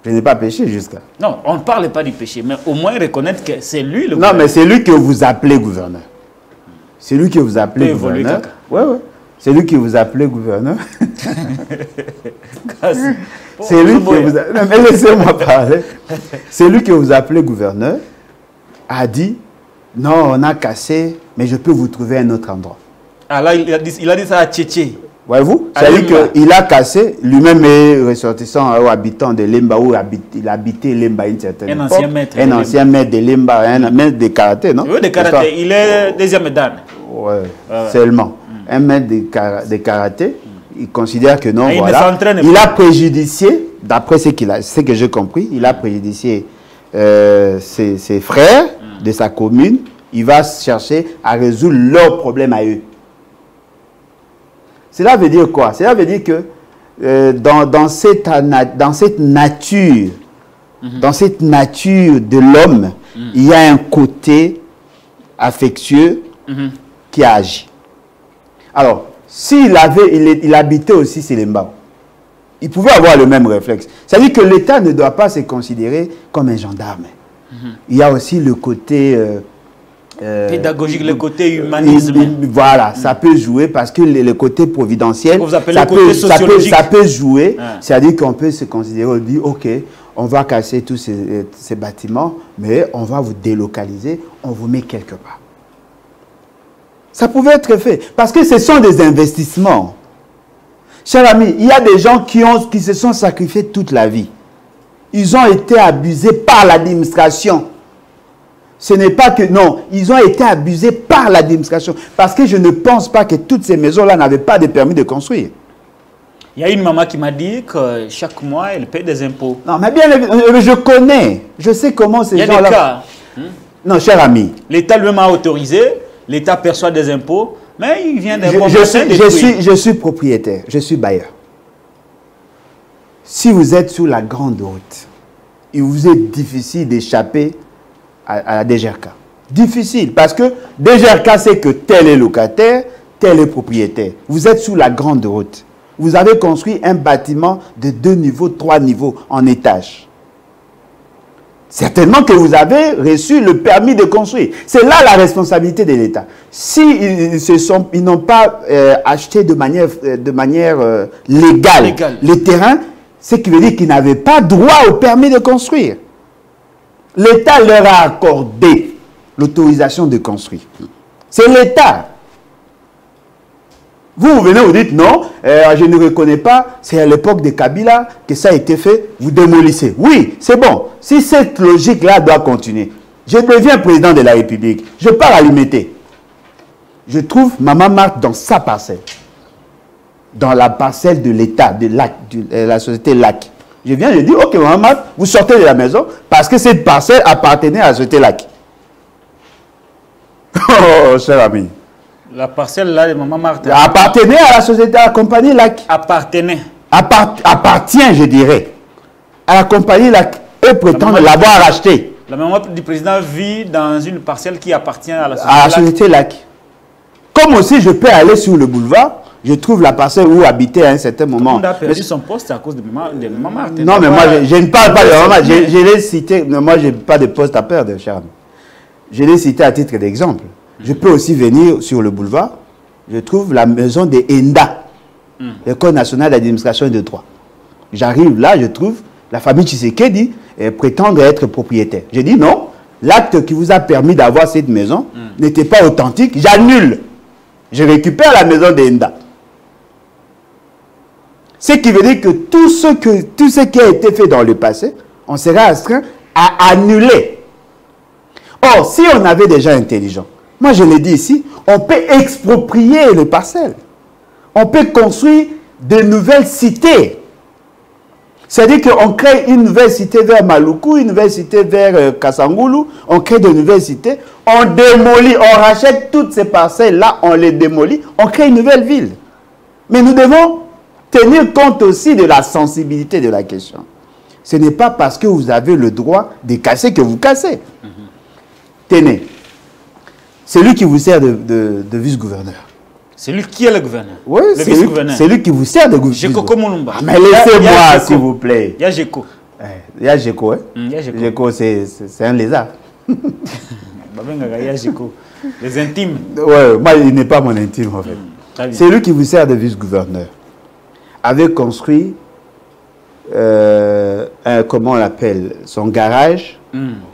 Je n'ai pas péché jusqu'à. Non, on ne parle pas du péché, mais au moins reconnaître que c'est lui le gouverneur. Non, mais c'est lui que vous appelez gouverneur. C'est lui que vous appelez gouverneur. Oui. C'est lui que vous appelez gouverneur. C'est lui que vous... Non, mais laissez-moi parler. C'est lui que vous appelez gouverneur a dit, non, on a cassé, mais je peux vous trouver un autre endroit. Ah là, il a dit ça à Tchétché. Voyez-vous? C'est-à-dire qu'il a cassé, lui-même est ressortissant ou habitant de Lemba, où il habitait Lemba une certaine époque. Un ancien maître de Lemba, un maître de karaté, non? Oui, de karaté. Il est deuxième dan. Oui, seulement. Un maître de karaté, il considère que non, voilà. Il a préjudicié, d'après ce que j'ai compris, il a préjudicié ses frères de sa commune. Il va chercher à résoudre leurs problèmes à eux. Cela veut dire quoi? Cela veut dire que dans cette nature de l'homme, il y a un côté affectueux qui agit. Alors, s'il habitait aussi Sélemba, il pouvait avoir le même réflexe. C'est-à-dire que l'État ne doit pas se considérer comme un gendarme. Il y a aussi le côté... pédagogique, le côté humanisme. Voilà, ça peut jouer parce que le côté providentiel, ça peut jouer. C'est-à-dire qu'on peut se considérer, on dit, ok, on va casser tous ces bâtiments, mais on va vous délocaliser, on vous met quelque part. Ça pouvait être fait parce que ce sont des investissements. Cher ami, il y a des gens qui se sont sacrifiés toute la vie. Ils ont été abusés par l'administration. Ce n'est pas que... Non, ils ont été abusés par l'administration. Parce que je ne pense pas que toutes ces maisons-là n'avaient pas de permis de construire. Il y a une maman qui m'a dit que chaque mois, elle paie des impôts. Non, mais bien, je connais. Je sais comment ces gens-là... Il y a des cas. Non, cher ami. L'État lui-même a autorisé. L'État perçoit des impôts. Mais il vient d'un bon je suis propriétaire. Je suis bailleur. Si vous êtes sur la grande route, il vous est difficile d'échapper à la DGRK. Difficile, parce que DGRK sait que tel est locataire, tel est propriétaire. Vous êtes sous la grande route. Vous avez construit un bâtiment de 2 niveaux, 3 niveaux en étage. Certainement que vous avez reçu le permis de construire. C'est là la responsabilité de l'État. Si ils n'ont pas acheté de manière légale les terrains, ce qui veut dire qu'ils n'avaient pas droit au permis de construire. L'État leur a accordé l'autorisation de construire. C'est l'État. Vous venez, vous dites non, je ne reconnais pas, c'est à l'époque de Kabila que ça a été fait, vous démolissez. Oui, c'est bon. Si cette logique-là doit continuer, je deviens président de la République, je pars à l'Imité. Je trouve Maman Marthe dans sa parcelle, dans la parcelle de l'État, de la société LAC. Je viens, je dis, ok Maman Marthe, vous sortez de la maison parce que cette parcelle appartenait à la société LAC. Oh, cher ami. La parcelle là de Maman Marthe appartenait à la société, à la compagnie LAC. Appartenait. Appartient, je dirais, à la compagnie LAC. Eux prétendent l'avoir racheté. La maman du président vit dans une parcelle qui appartient à la société LAC. Comme aussi, je peux aller sur le boulevard, je trouve la parcelle où habitait à un certain moment. On a perdu son poste à cause de Maman Marthe. Non, mais moi, je ne parle pas de Maman Marthe. Je l'ai cité. Moi, je n'ai pas de poste à perdre, cher ami. Je l'ai cité à titre d'exemple. Je peux aussi venir sur le boulevard. Je trouve la maison de ENDA, l'École nationale d'administration et de droit. J'arrive là, je trouve la famille Tshisekedi prétendre être propriétaire. Je dis non, l'acte qui vous a permis d'avoir cette maison n'était pas authentique. J'annule. Je récupère la maison de ENDA. Ce qui veut dire que tout ce qui a été fait dans le passé, on sera astreint à annuler. Or, si on avait des gens intelligents, moi je l'ai dit ici, on peut exproprier les parcelles. On peut construire de nouvelles cités. C'est-à-dire qu'on crée une nouvelle cité vers Maluku, une nouvelle cité vers Kassangoulou, on crée de nouvelles cités, on démolit, on rachète toutes ces parcelles-là, on les démolit, on crée une nouvelle ville. Mais nous devons tenir compte aussi de la sensibilité de la question. Ce n'est pas parce que vous avez le droit de casser que vous cassez. Tenez. C'est lui qui vous sert de vice-gouverneur. C'est lui qui est le gouverneur. Oui, c'est lui qui vous sert de Jeko Komulumba. Mais laissez-moi, s'il vous plaît. Il y a Jeko. Il y a Jeko, hein? Jeko, c'est un lézard. Il y a Jeko. Les intimes. Oui, moi, il n'est pas mon intime, en fait. C'est lui qui vous sert de vice-gouverneur. Avait construit, comment on l'appelle, son garage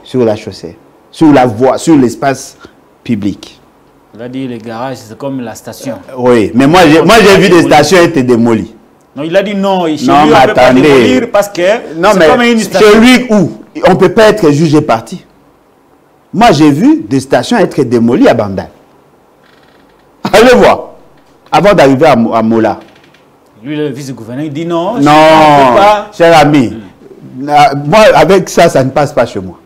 sur la chaussée, sur la voie, sur l'espace public. Il a dit les garages, c'est comme la station. Oui, mais moi j'ai vu des stations être démolies. Non, il a dit non, chez non, lui, on ne peut pas démolir parce que c'est comme une station. Chez lui où on ne peut pas être jugé parti. Moi j'ai vu des stations être démolies à Bandal. Allez voir, avant d'arriver à Mola. Lui, le vice-gouverneur, il dit non. Non, pas... cher ami, moi avec ça, ça ne passe pas chez moi.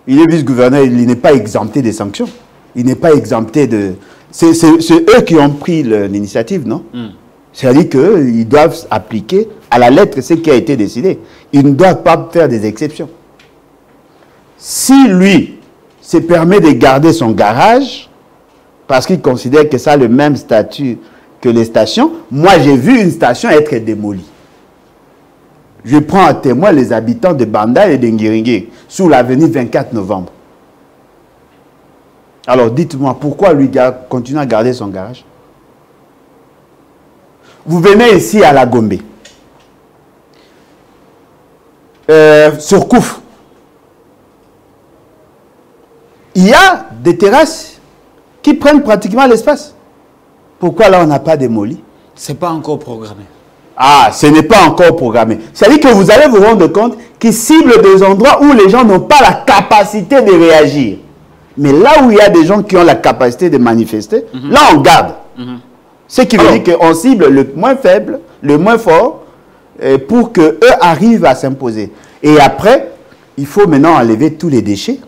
Il est vice-gouverneur, il n'est pas exempté des sanctions. Il n'est pas exempté de... C'est eux qui ont pris l'initiative, non? C'est-à-dire qu'ils doivent appliquer à la lettre ce qui a été décidé. Ils ne doivent pas faire des exceptions. Si lui se permet de garder son garage, parce qu'il considère que ça a le même statut que les stations, moi j'ai vu une station être démolie. Je prends à témoin les habitants de Banda et de Ngiringé, sous l'avenue 24 novembre. Alors dites-moi, pourquoi lui continue à garder son garage? Vous venez ici à la Gombe, sur Kouf. Il y a des terrasses qui prennent pratiquement l'espace. Pourquoi là on n'a pas démoli? Ce n'est pas encore programmé. Ah, ce n'est pas encore programmé. C'est-à-dire que vous allez vous rendre compte qu'ils ciblent des endroits où les gens n'ont pas la capacité de réagir. Mais là où il y a des gens qui ont la capacité de manifester, là on garde. Ce qui veut dire qu'on cible le moins faible, le moins fort, pour qu'eux arrivent à s'imposer. Et après, il faut maintenant enlever tous les déchets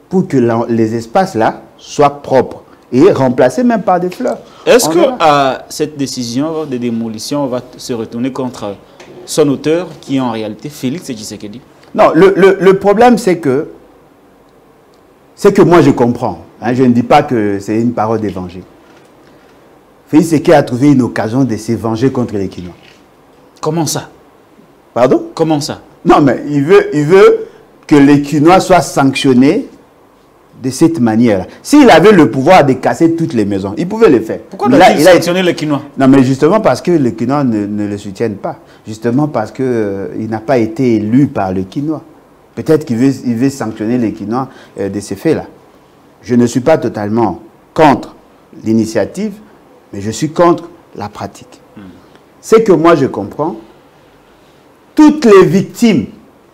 pour que les espaces là soient propres et remplacés même par des fleurs. Est-ce que cette décision de démolition va se retourner contre son auteur, qui est en réalité Félix Tshisekedi? Non, le problème c'est que C'est que moi je comprends. Hein, je ne dis pas que c'est une parole d'évangile. Félix Tshisekedi a trouvé une occasion de s'évanger contre les Kinois. Comment ça? Pardon? Comment ça? Non, mais il veut que les Kinois soient sanctionnés de cette manière. S'il avait le pouvoir de casser toutes les maisons, il pouvait le faire. Pourquoi doit-il sanctionner les Kinois? Non, mais justement parce que les Kinois ne le soutiennent pas. Justement parce qu'il n'a pas été élu par les Kinois. Peut-être qu'il veut sanctionner les Kinois de ces faits-là. Je ne suis pas totalement contre l'initiative, mais je suis contre la pratique. C'est que moi je comprends, toutes les victimes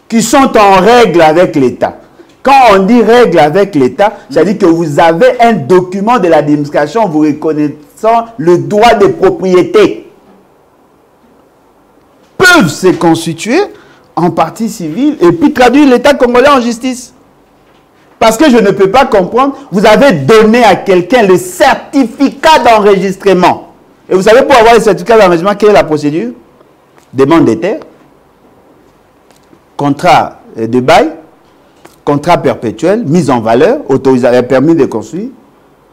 qui sont en règle avec l'État. Quand on dit règle avec l'État, c'est-à-dire que vous avez un document de l'administration vous reconnaissant le droit de propriété, peuvent se constituer en partie civile et puis traduire l'État congolais en justice. Parce que je ne peux pas comprendre, vous avez donné à quelqu'un le certificat d'enregistrement. Et vous savez, pour avoir le certificat d'enregistrement, quelle est la procédure? Demande des terres, contrat de bail, contrat perpétuel, mise en valeur, autorisation, permis de construire,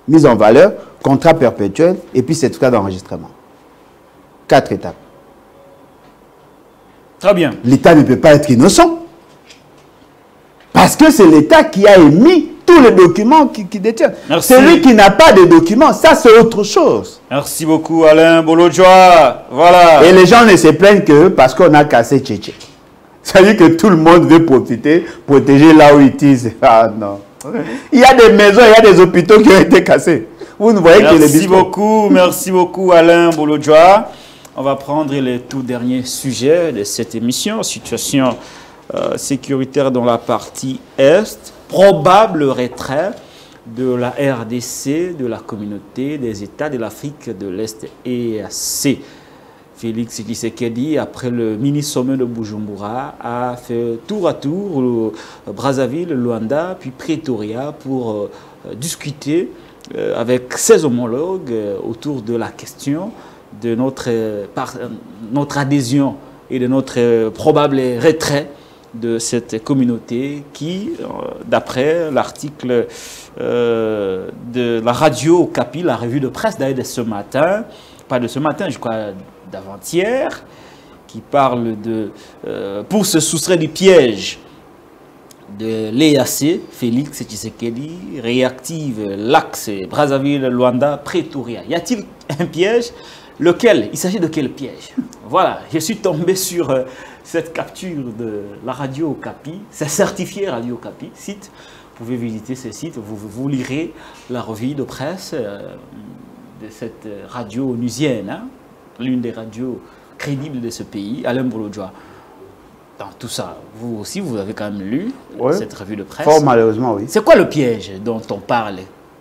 mise en valeur, contrat perpétuel, et puis certificat d'enregistrement. 4 étapes. Très bien. L'État ne peut pas être innocent. Parce que c'est l'État qui a émis tous les documents qui détient. Celui qui n'a pas de documents, ça c'est autre chose. Merci beaucoup Alain Bolodjoa. Voilà. Et les gens ne se plaignent que parce qu'on a cassé Tchétché. C'est-à-dire que tout le monde veut profiter, protéger là où ils disent. Ah non. Il y a des maisons, il y a des hôpitaux qui ont été cassés. Vous ne voyez que les biscuits. Merci beaucoup Alain Bolodjoa. On va prendre les tout derniers sujets de cette émission. Situation sécuritaire dans la partie Est. Probable retrait de la RDC, de la communauté des États de l'Afrique de l'Est EAC. Félix Tshisekedi, après le mini-sommet de Bujumbura, a fait tour à tour Brazzaville, Luanda, puis Pretoria pour discuter avec ses homologues autour de la question de notre adhésion et de notre probable retrait de cette communauté qui, d'après l'article de la radio Okapi, la revue de presse d'ailleurs de ce matin, pas de ce matin, je crois d'avant-hier, qui parle de, pour se soustraire du piège de l'EAC, Félix Tshisekedi réactive l'axe Brazzaville-Luanda-Pretoria. Y a-t-il un piège? Lequel? Il s'agit de quel piège? Voilà, je suis tombé sur cette capture de la radio Okapi, c'est certifié radio Okapi, site. Vous pouvez visiter ce site, vous lirez la revue de presse de cette radio onusienne, hein, l'une des radios crédibles de ce pays, Alain Bolodjoa. Dans tout ça, vous aussi, vous avez quand même lu cette revue de presse. Fort malheureusement, oui. C'est quoi le piège dont on parle,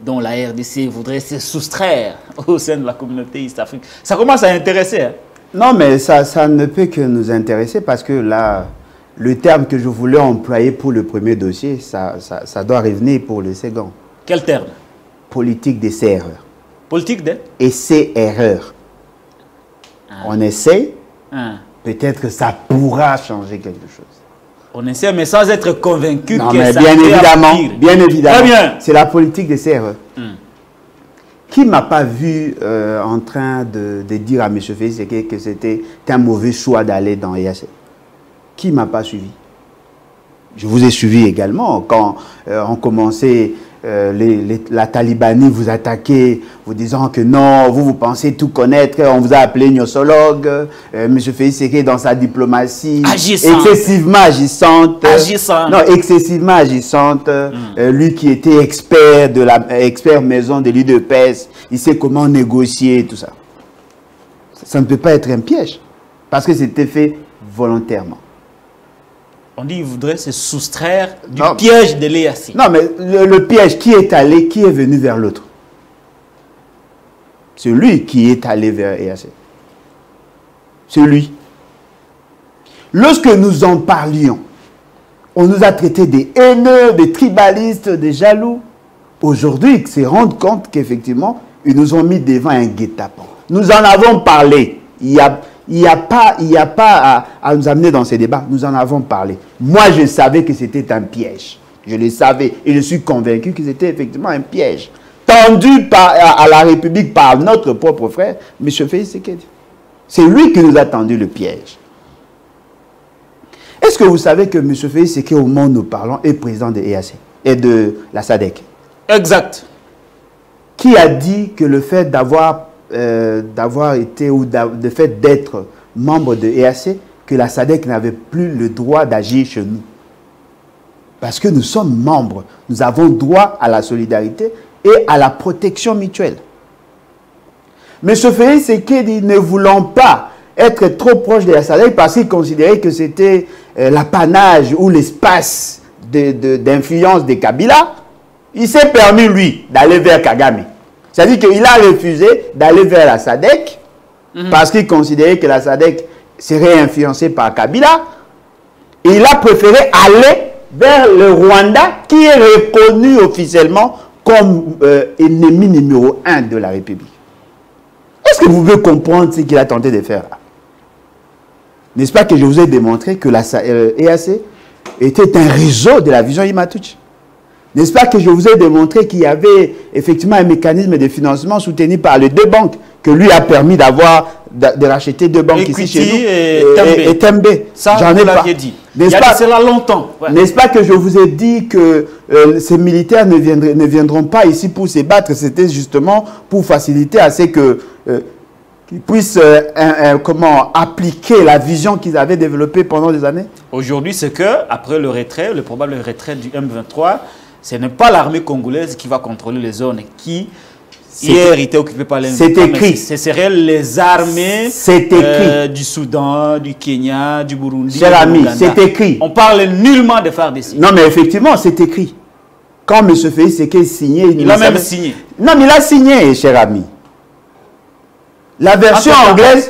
dont la RDC voudrait se soustraire au sein de la communauté East-Afrique? Ça commence à intéresser. Hein? Non, mais ça ne peut que nous intéresser parce que là, le terme que je voulais employer pour le premier dossier, ça doit revenir pour le second. Quel terme? Politique d'essai-erreur. Politique de? Essai-erreur. On essaie, peut-être que ça pourra changer quelque chose. On essaie, mais sans être convaincu non, que mais ça bien évidemment, bien évidemment. C'est la politique d'essai-erreur. Qui ne m'a pas vu en train de dire à M. Félix que c'était un mauvais choix d'aller dans EAC? Qui ne m'a pas suivi? Je vous ai suivi également quand on commençait la Talibanie vous attaquait, vous disant que non, vous pensez tout connaître, on vous a appelé gnosologue, M. Félix Tshisekedi dans sa diplomatie, excessivement agissante, non, excessivement agissante, lui qui était expert maison de l'UDPS, il sait comment négocier, tout ça. Ça ne peut pas être un piège, parce que c'était fait volontairement. On dit qu'il voudrait se soustraire du piège de l'EAC. Non, mais le piège, qui est allé, qui est venu vers l'autre? C'est lui qui est allé vers l'EAC. C'est lui. Lorsque nous en parlions, on nous a traités des haineux, des tribalistes, des jaloux. Aujourd'hui, ils se rendent compte qu'effectivement, ils nous ont mis devant un guet-apens. Nous en avons parlé. Il n'y a pas à nous amener dans ces débats. Nous en avons parlé. Moi, je savais que c'était un piège. Je le savais et je suis convaincu que c'était effectivement un piège tendu à la République par notre propre frère, M. Félix Tshisekedi. C'est lui qui nous a tendu le piège. Est-ce que vous savez que M. Félix Tshisekedi, au moment où nous parlons, est président de l'EAC et de la SADC? Exact. Qui a dit que le fait d'avoir été ou le fait d'être membre de l'EAC, que la SADC n'avait plus le droit d'agir chez nous? Parce que nous sommes membres, nous avons droit à la solidarité et à la protection mutuelle. M. Félix Tshisekedi, ne voulant pas être trop proche de la SADC parce qu'il considérait que c'était l'apanage ou l'espace d'influence de Kabila, il s'est permis, lui, d'aller vers Kagame. C'est-à-dire qu'il a refusé d'aller vers la SADC parce qu'il considérait que la SADC serait influencée par Kabila. Et il a préféré aller vers le Rwanda qui est reconnu officiellement comme ennemi numéro 1 de la République. Est-ce que vous pouvez comprendre ce qu'il a tenté de faire là? N'est-ce pas que je vous ai démontré que la EAC était un réseau de la vision Imatuch? N'est-ce pas que je vous ai démontré qu'il y avait effectivement un mécanisme de financement soutenu par les deux banques que lui a permis de racheter deux banques Equity ici chez nous et Tembe. Ça, j'en ai pas dit. N'est-ce pas? C'est là longtemps. Ouais. N'est-ce pas que je vous ai dit que ces militaires ne viendront pas ici pour se battre? C'était justement pour faciliter à ce que qu'ils puissent comment appliquer la vision qu'ils avaient développée pendant des années. Aujourd'hui, c'est que après le retrait, le probable retrait du M23, ce n'est pas l'armée congolaise qui va contrôler les zones qui hier étaient occupées par les M23. C'est écrit. Ce seraient les armées du Soudan, du Kenya, du Burundi. Cher ami, c'est écrit. On parle nullement de FARDC. Non, mais effectivement, c'est écrit. Quand M. Félix Tshisekedi signé... Il a même signé. Non, mais il a signé, cher ami. La version anglaise...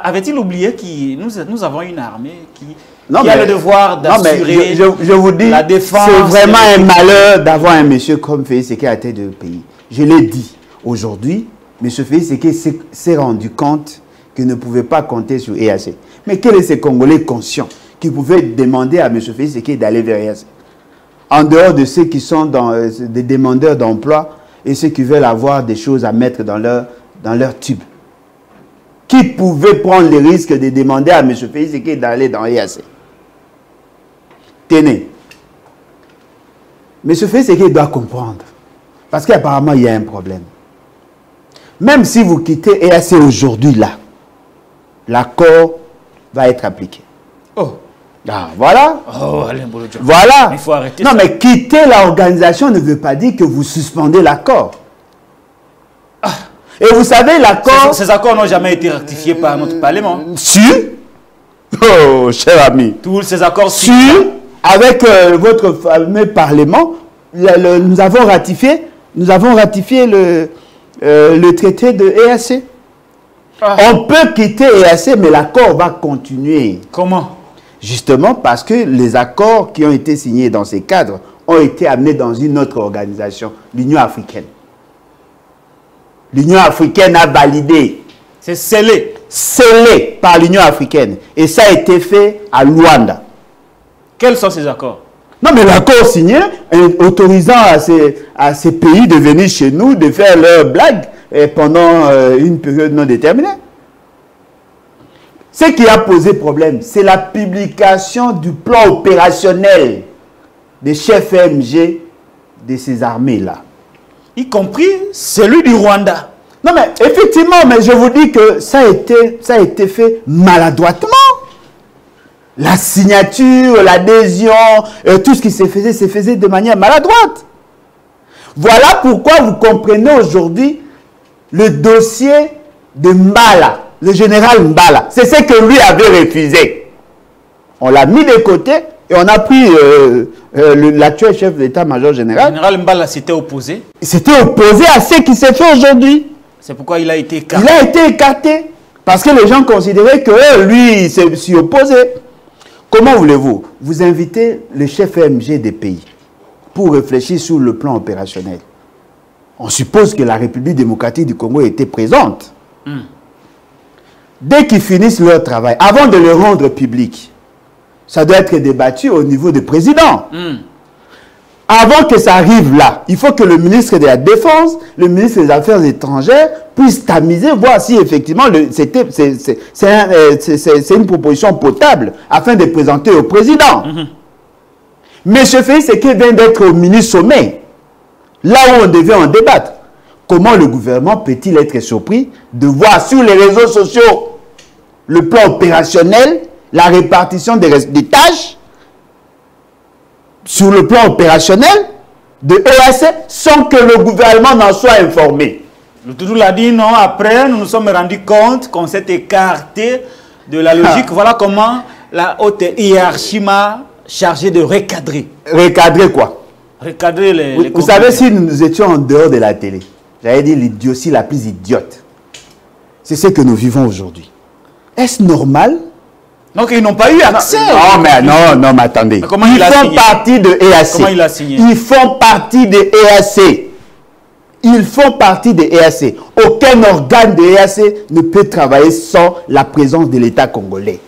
Avait-il oublié que nous avons une armée qui a le devoir d'assurer je vous dis, la défense? C'est vraiment un malheur d'avoir un monsieur comme Félix Tshisekedi à la tête du pays. Je l'ai dit. Aujourd'hui, M. Félix Tshisekedi s'est rendu compte qu'il ne pouvait pas compter sur EAC. Mais quels sont ces Congolais conscients qui pouvaient demander à M. Félix Tshisekedi d'aller vers EAC? En dehors de ceux qui sont des demandeurs d'emploi et ceux qui veulent avoir des choses à mettre dans leur tube. Qui pouvait prendre le risque de demander à M. Félix Tshisekedi d'aller dans l'EAC? Tenez. M. Félix Tshisekedi doit comprendre. Parce qu'apparemment, il y a un problème. Même si vous quittez EAC aujourd'hui, là, l'accord va être appliqué. Oh. Ah, voilà. Oh, Alain Bolodjo. Voilà. Il faut arrêter non, ça. mais quitter l'organisation ne veut pas dire que vous suspendez l'accord. Ah. Et vous savez, l'accord... Ces accords n'ont jamais été ratifiés par notre Parlement. Si. Oh, cher ami. Tous ces accords... Si, avec votre fameux Parlement, nous avons ratifié le traité de EAC. Ah. On peut quitter EAC, mais l'accord va continuer. Comment? Justement parce que les accords qui ont été signés dans ces cadres ont été amenés dans une autre organisation, l'Union africaine. L'Union africaine a validé. C'est scellé. Scellé par l'Union africaine. Et ça a été fait à Luanda. Quels sont ces accords? Non, mais l'accord signé autorisant à ces pays de venir chez nous, de faire leurs blagues pendant une période non déterminée. Ce qui a posé problème, c'est la publication du plan opérationnel des chefs MG de ces armées-là. Y compris celui du Rwanda. Non, mais effectivement, mais je vous dis que ça a été fait maladroitement. La signature, l'adhésion, tout ce qui se faisait de manière maladroite. Voilà pourquoi vous comprenez aujourd'hui le dossier de Mbala, le général Mbala. C'est ce que lui avait refusé. On l'a mis de côté et on a pris l'actuel chef d'état-major général. Le général Mbala s'était opposé. Il s'était opposé à ce qui s'est fait aujourd'hui. C'est pourquoi il a été écarté. Il a été écarté parce que les gens considéraient que lui, s'y opposait. Comment voulez-vous? Vous invitez le chef MG des pays pour réfléchir sur le plan opérationnel. On suppose que la République démocratique du Congo était présente. Dès qu'ils finissent leur travail, avant de le rendre public, ça doit être débattu au niveau du président. Avant que ça arrive là, il faut que le ministre de la Défense, le ministre des Affaires étrangères puissent tamiser, voir si effectivement c'est une proposition potable afin de présenter au président. Monsieur Félix Tshisekedi vient d'être au mini-sommet, là où on devait en débattre. Comment le gouvernement peut-il être surpris de voir sur les réseaux sociaux le plan opérationnel, la répartition des tâches sur le plan opérationnel de EAC sans que le gouvernement n'en soit informé? Le Toudou l'a dit, non, après, nous nous sommes rendus compte qu'on s'est écarté de la logique. Voilà comment la haute hiérarchie m'a chargé de recadrer. Recadrer quoi? Recadrer les vous savez, si nous étions en dehors de la télé, j'allais dire l'idiotie la plus idiote. C'est ce que nous vivons aujourd'hui. Est-ce normal? Donc ils n'ont pas eu accès. Non, mais attendez. Mais ils font partie de EAC. Comment il a signé? Ils font partie de EAC. Ils font partie de EAC. Aucun organe de EAC ne peut travailler sans la présence de l'État congolais.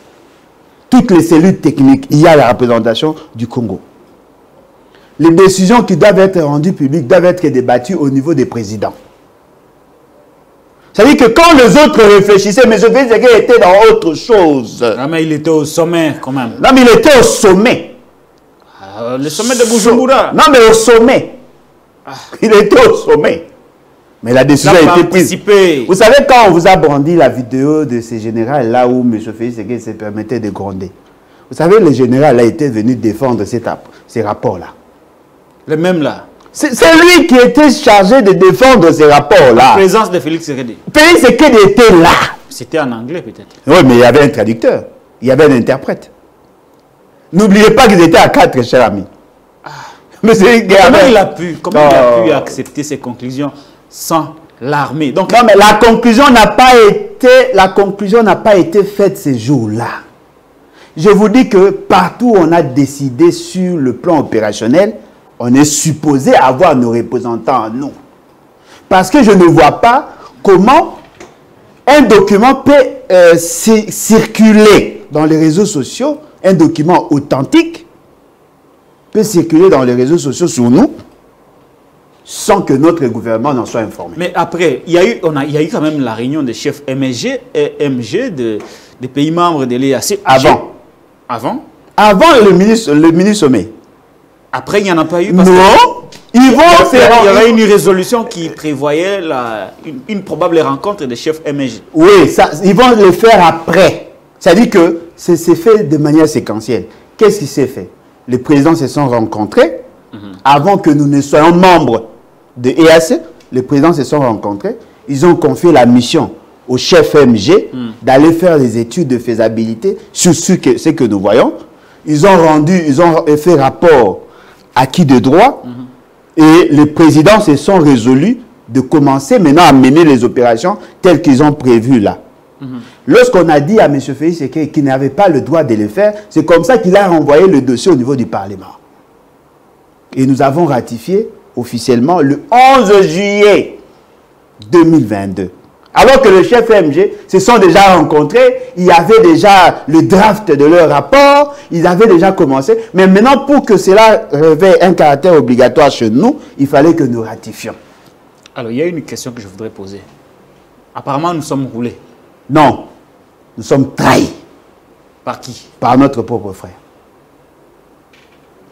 Toutes les cellules techniques, il y a la représentation du Congo. Les décisions qui doivent être rendues publiques doivent être débattues au niveau des présidents. Ça veut dire que quand les autres réfléchissaient, M. Félix Tshisekedi était dans autre chose. Non, mais il était au sommet quand même. Non, mais il était au sommet. Le sommet de Bujumbura. Non, mais au sommet. Il était au sommet. Mais la décision a été prise. Vous savez, quand on vous a brandi la vidéo de ces généraux, là où M. Félix Tshisekedi se permettait de gronder, vous savez, le général a été venu défendre ces rapports-là. Le même là. C'est lui qui était chargé de défendre ces rapports-là. La présence de Félix Tshisekedi. Félix Tshisekedi était là. C'était en anglais peut-être. Oui, mais il y avait un traducteur. Il y avait un interprète. N'oubliez pas qu'ils étaient à 4, chers amis. Mais comment il a pu accepter ces conclusions sans l'armée? Donc, non, mais la conclusion n'a pas été faite ces jours-là. Je vous dis que partout où on a décidé sur le plan opérationnel, on est supposé avoir nos représentants à nous. Parce que je ne vois pas comment un document peut circuler dans les réseaux sociaux, un document authentique peut circuler dans les réseaux sociaux sur nous sans que notre gouvernement n'en soit informé. Mais après, il y a eu quand même la réunion des chefs MG et MG des pays membres de l'EAC. Avant le mini-sommet. Après, il n'y en a pas eu. Non, il y aurait une résolution qui prévoyait une probable rencontre des chefs MG. Oui, ils vont le faire après. C'est-à-dire que c'est fait de manière séquentielle. Qu'est-ce qui s'est fait? Les présidents se sont rencontrés avant que nous ne soyons membres de EAC. Les présidents se sont rencontrés. Ils ont confié la mission au chef MG d'aller faire des études de faisabilité sur ce que nous voyons. Ils ont fait rapport acquis de droit et les présidents se sont résolus de commencer maintenant à mener les opérations telles qu'ils ont prévues là. Lorsqu'on a dit à M. Félix Tshisekedi qu'il n'avait pas le droit de le faire, c'est comme ça qu'il a renvoyé le dossier au niveau du Parlement. Et nous avons ratifié officiellement le 11 juillet 2022. Alors que le chef MG se sont déjà rencontrés, il y avait déjà le draft de leur rapport, ils avaient déjà commencé. Mais maintenant, pour que cela revêt un caractère obligatoire chez nous, il fallait que nous ratifions. Alors, il y a une question que je voudrais poser. Apparemment, nous sommes roulés. Non, nous sommes trahis. Par qui? Par notre propre frère.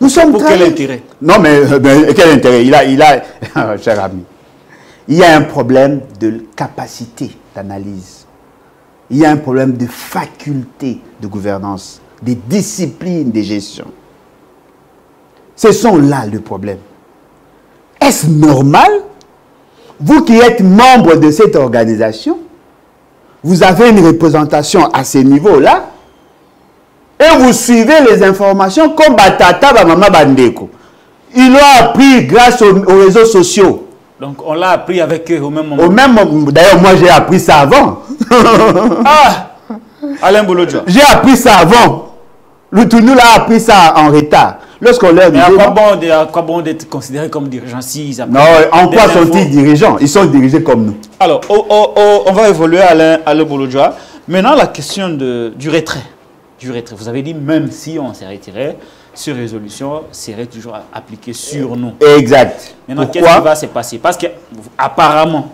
Nous sommes trahis. Pour quel intérêt? Non, mais quel intérêt? Il a cher ami. Il y a un problème de capacité d'analyse. Il y a un problème de faculté de gouvernance, de discipline de gestion. Ce sont là le problème. Est-ce normal? Vous qui êtes membre de cette organisation, vous avez une représentation à ce niveau-là et vous suivez les informations comme Batata, Bamama, Bandeko. Ils l'ont appris grâce aux réseaux sociaux. Donc, on l'a appris avec eux au même moment. Au même moment. D'ailleurs, moi, j'ai appris ça avant. Alain Bolodja. J'ai appris ça avant. Le Tounou l'a appris ça en retard. Lorsqu'on leur disait... Mais à quoi bon d'être considérés comme dirigeants si ils non, en quoi sont-ils dirigeants? Ils sont dirigés comme nous. Alors, on va évoluer Alain Bolodja. Maintenant, la question du retrait. Vous avez dit, même si on s'est retiré, ces résolutions seraient toujours appliquées sur nous. Exact. Maintenant, qu'est-ce qui va se passer? Parce qu'apparemment,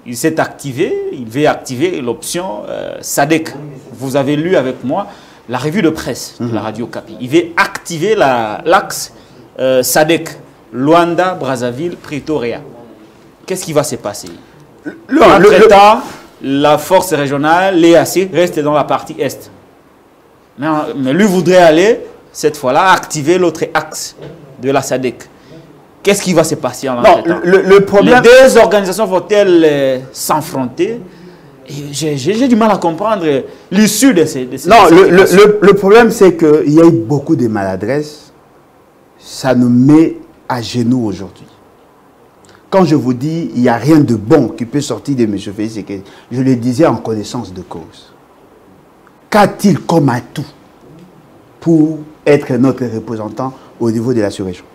il s'est activé, il veut activer l'option SADC. Vous avez lu avec moi la revue de presse de la radio Kapi. Il veut activer l'axe SADC, Luanda, Brazzaville, Pretoria. Qu'est-ce qui va se passer? Entre-temps, la force régionale, l'EAC, reste dans la partie Est. Mais lui voudrait aller, cette fois-là, activer l'autre axe de la SADC. Qu'est-ce qui va se passer en entre-temps? Le problème... Les deux organisations vont-elles s'affronter? J'ai du mal à comprendre l'issue de ces... Non, le problème, c'est qu'il y a eu beaucoup de maladresses. Ça nous met à genoux aujourd'hui. Quand je vous dis il n'y a rien de bon qui peut sortir de M. Félix Tshisekedi, je le disais en connaissance de cause. Qu'a-t-il comme atout pour être notre représentant au niveau de la sous-région?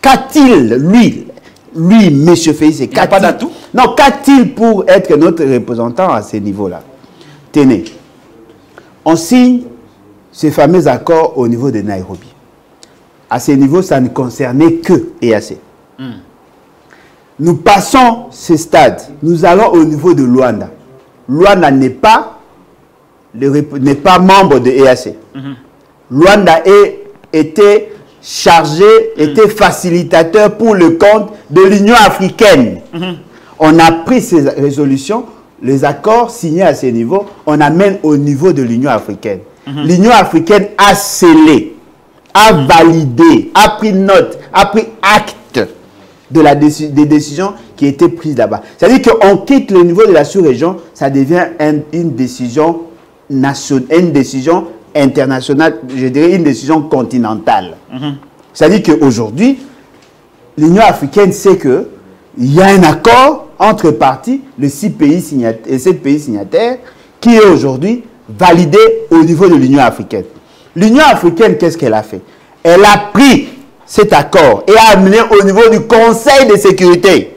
Qu'a-t-il, lui, M. Félix Tshisekedi, il n'a pas d'atout? Non, qu'a-t-il pour être notre représentant à ce niveau-là? Tenez, on signe ces fameux accords au niveau de Nairobi. À ce niveau, ça ne concernait que EAC. Nous passons ce stade. Nous allons au niveau de Luanda. Luanda n'est pas membre de EAC. Luanda était chargé, était facilitateur pour le compte de l'Union africaine. On a pris ces résolutions, les accords signés à ce niveau, on amène au niveau de l'Union africaine. L'Union africaine a scellé, a validé, a pris note, a pris acte des décisions qui étaient prises là-bas. C'est-à-dire qu'on quitte le niveau de la sous-région, ça devient une décision nationale, une décision internationale, je dirais une décision continentale. C'est-à-dire qu'aujourd'hui, l'Union africaine sait qu'il y a un accord entre parties, les 7 pays signataires, qui est aujourd'hui validé au niveau de l'Union africaine. L'Union africaine, qu'est-ce qu'elle a fait? Elle a pris cet accord et a amené au niveau du Conseil de sécurité.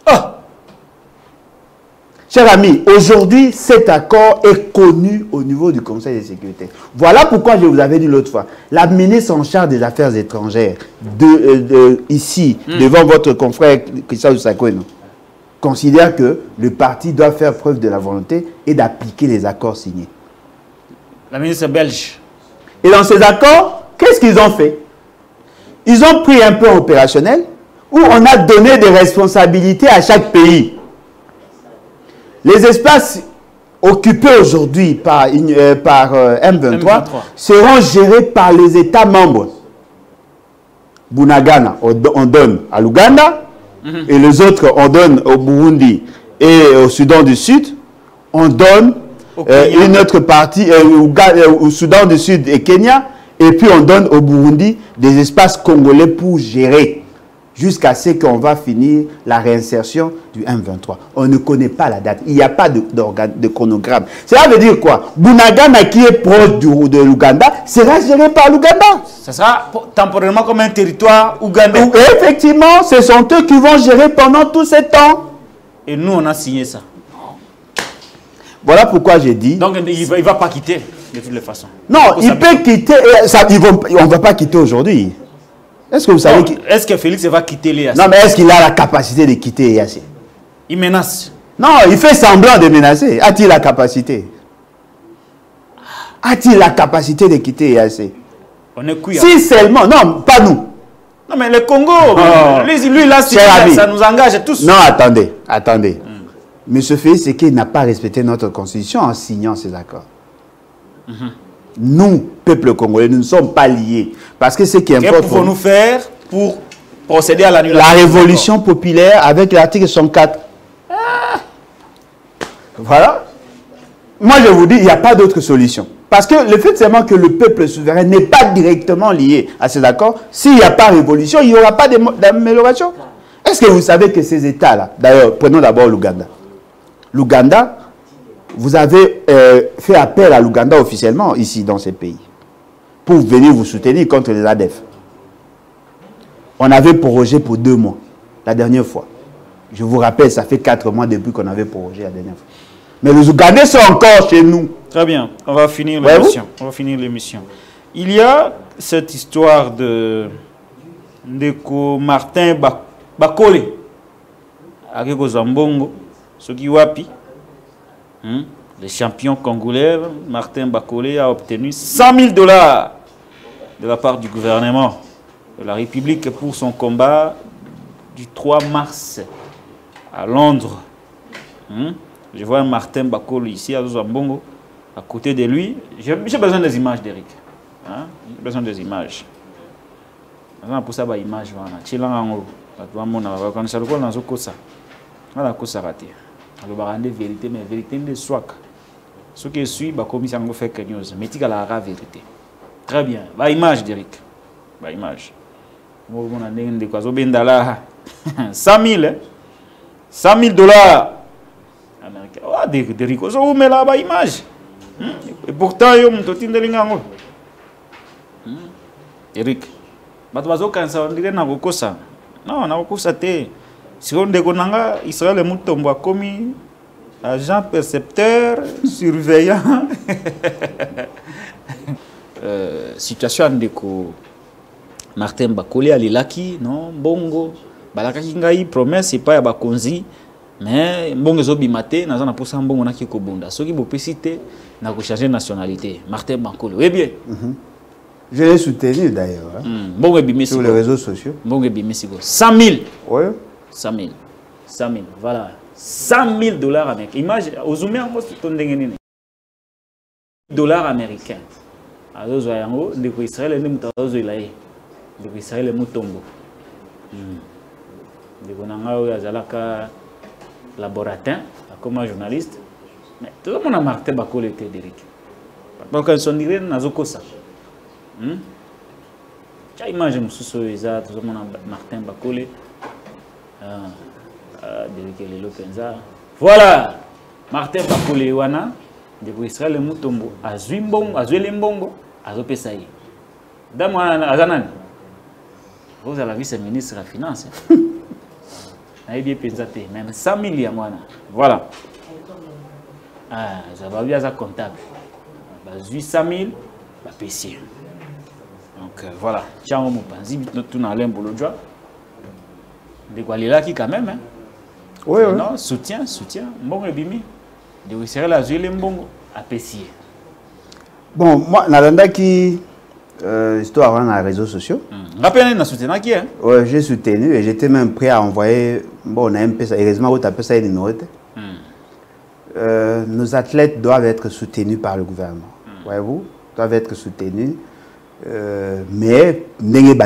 Oh! Chers amis, aujourd'hui, cet accord est connu au niveau du Conseil de sécurité. Voilà pourquoi je vous avais dit l'autre fois, la ministre en charge des Affaires étrangères, ici, devant votre confrère Christophe Sakoueno, considère que le parti doit faire preuve de la volonté et d'appliquer les accords signés. La ministre belge. Et dans ces accords, qu'est-ce qu'ils ont fait? Ils ont pris un plan opérationnel où on a donné des responsabilités à chaque pays. Les espaces occupés aujourd'hui par M23 seront gérés par les États membres. Bunagana, on donne à l'Ouganda, et les autres, on donne au Burundi et au Soudan du Sud. On donne une autre partie au Soudan du Sud et Kenya. Et puis on donne au Burundi des espaces congolais pour gérer jusqu'à ce qu'on va finir la réinsertion du M23. On ne connaît pas la date. Il n'y a pas de chronogramme. Cela veut dire quoi? Bunagana, qui est proche de l'Ouganda, sera géré par l'Ouganda. Ça sera temporairement comme un territoire ougandais. Effectivement, ce sont eux qui vont gérer pendant tout ce temps. Et nous, on a signé ça. Voilà pourquoi j'ai dit... Donc il ne va pas quitter de toutes les façons. Non, il peut quitter. On ne va pas quitter aujourd'hui. Est-ce que vous savez... Est-ce que Félix va quitter l'EAC? Non, mais est-ce qu'il a la capacité de quitter l'EAC? Il menace. Non, il fait semblant de menacer. A-t-il la capacité? A-t-il la capacité de quitter l'EAC? On est couillant. Si seulement... Non, pas nous. Non, mais le Congo, lui là, ça nous engage tous. Non, attendez. M. Félix Tshisekedi n'a pas respecté notre constitution en signant ces accords. Nous, peuple congolais, nous ne sommes pas liés. Parce que ce qui importe... Qu'est-ce pouvons-nous faire pour procéder à l'annulation? La révolution populaire avec l'article 104. Voilà. Moi, je vous dis, il n'y a pas d'autre solution. Parce que le fait seulement que le peuple souverain n'est pas directement lié à ces accords, s'il n'y a pas de révolution, il n'y aura pas d'amélioration. Est-ce que vous savez que ces États-là, d'ailleurs, prenons d'abord l'Ouganda. L'Ouganda, vous avez fait appel à l'Ouganda officiellement ici dans ces pays pour venir vous soutenir contre les ADF. On avait prorogé pour 2 mois la dernière fois. Je vous rappelle, ça fait 4 mois depuis qu'on avait prorogé la dernière fois. Mais les Ougandais sont encore chez nous. Très bien, on va finir l'émission. Il y a cette histoire de Martin Bakole. Akeko Zambongo, ce qui wapi. Le champion congolais, Martin Bakole, a obtenu 100 000 $ de la part du gouvernement de la République pour son combat du 3 mars à Londres. Je vois Martin Bakole ici à Zambongo, à côté de lui. J'ai besoin des images d'Eric. J'ai besoin des images. Pour ça, des images. Vérité, mais vérité de soi. Ce qui suit, bah comme ça on fait que news, mais tu as la vérité. Très bien. Bah image d'Eric. Bah image. Moi on a des quoi 100 000 $100 000 américains. Ah d'Eric, on met là bah image. Et pourtant yo mtoti ndelingango. Eric. Bah tu vas au cancer on dirait na kokosa. Non, na kokosa te. Si on dégonanga, Israël est mutombo a commis agent percepteur, surveillant. Situation de Martin Bakole alilaki, non, bongo, balakaki ngai promesse c'est pas ya bakonzi, mais bongo zobimate naza na posa bongo naki ko bunda. Soki bopesité na ko changer nationalité. Martin Bakole, oui bien. Je l'ai soutenu d'ailleurs. Bongo bimisi sur les réseaux sociaux. Bongo bimisi 100 000. Oui. 100 000. 100 000. Voilà. 100 000 $ américains. Imagine, aux Oumé, dollars américains. Alors, de Israël, de Israël, est mutombo. De Konanga, Azalaka, laboratin, comme journaliste. Mais tout le monde a marqué Bakole était Derek. Donc, quand on dirait, Nazoko ça. Tu imagines, tout le monde a Martin Bakole. Voilà, Martin Bakole wana de Israël mutombo azuimbongo azuelembongo azopesayi. Damo azanani. Vous avez la vice-ministre de la finance. Na bien pensé même 100 millions wana. Voilà. Ah, ça va bien ça comptable. Bah 800 000 bah PC. Donc voilà, tiens on panzi tout na lembolodja. De Gualila qui quand même, hein? Oui, oui. Non, soutien. Bon, et bimi. De Israël a joué les mbongo apprécié. Bon, moi, Nalanda qui histoire dans les réseaux sociaux. Rappelez-nous, na soutenu qui hein? Oui, j'ai soutenu et j'étais même prêt à envoyer. Bon, on a un peu ça. Heureusement, on a appelé ça une numéro. Nos athlètes doivent être soutenus par le gouvernement. Voyez-vous, doivent être soutenus. Mais ils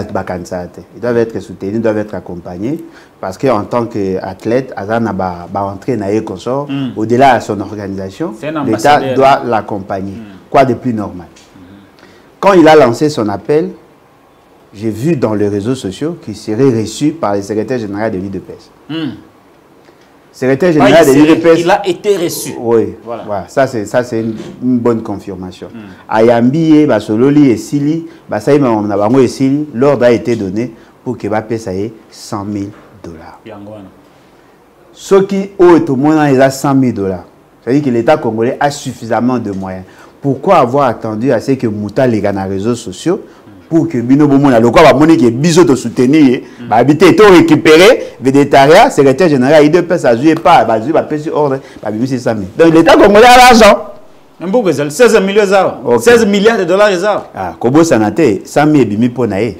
doivent être soutenus, doivent être accompagnés parce qu'en tant qu'athlète, Azana va entrer dans les consorts, au-delà de son organisation, l'État doit l'accompagner. Quoi de plus normal? Quand il a lancé son appel, j'ai vu dans les réseaux sociaux qu'il serait reçu par le secrétaire général de l'UDPS. Secrétaire général de l'UDPS. Il a été reçu. Oui, voilà. Ça c'est une bonne confirmation. Ayambi, Basololi et Sili, l'ordre a été donné pour que Bapé ça ait 100 000 $. Ceux qui ont au moins 100 000 $. C'est-à-dire que l'État congolais a suffisamment de moyens. Pourquoi avoir attendu à ce que Mouta les gagne dans les réseaux sociaux pour que Bino Bomona, le quoi, Monique et Biso de soutenir, habiter tout récupéré, végétarien, secrétaire général, il ne peut pas jouer pas, il va payer ordre, c'est 100 000. Donc l'État congolais a l'argent. 16 millions de 16 milliards de dollars. Ah, Kobo Sanate, 100 000 bimi pour naé.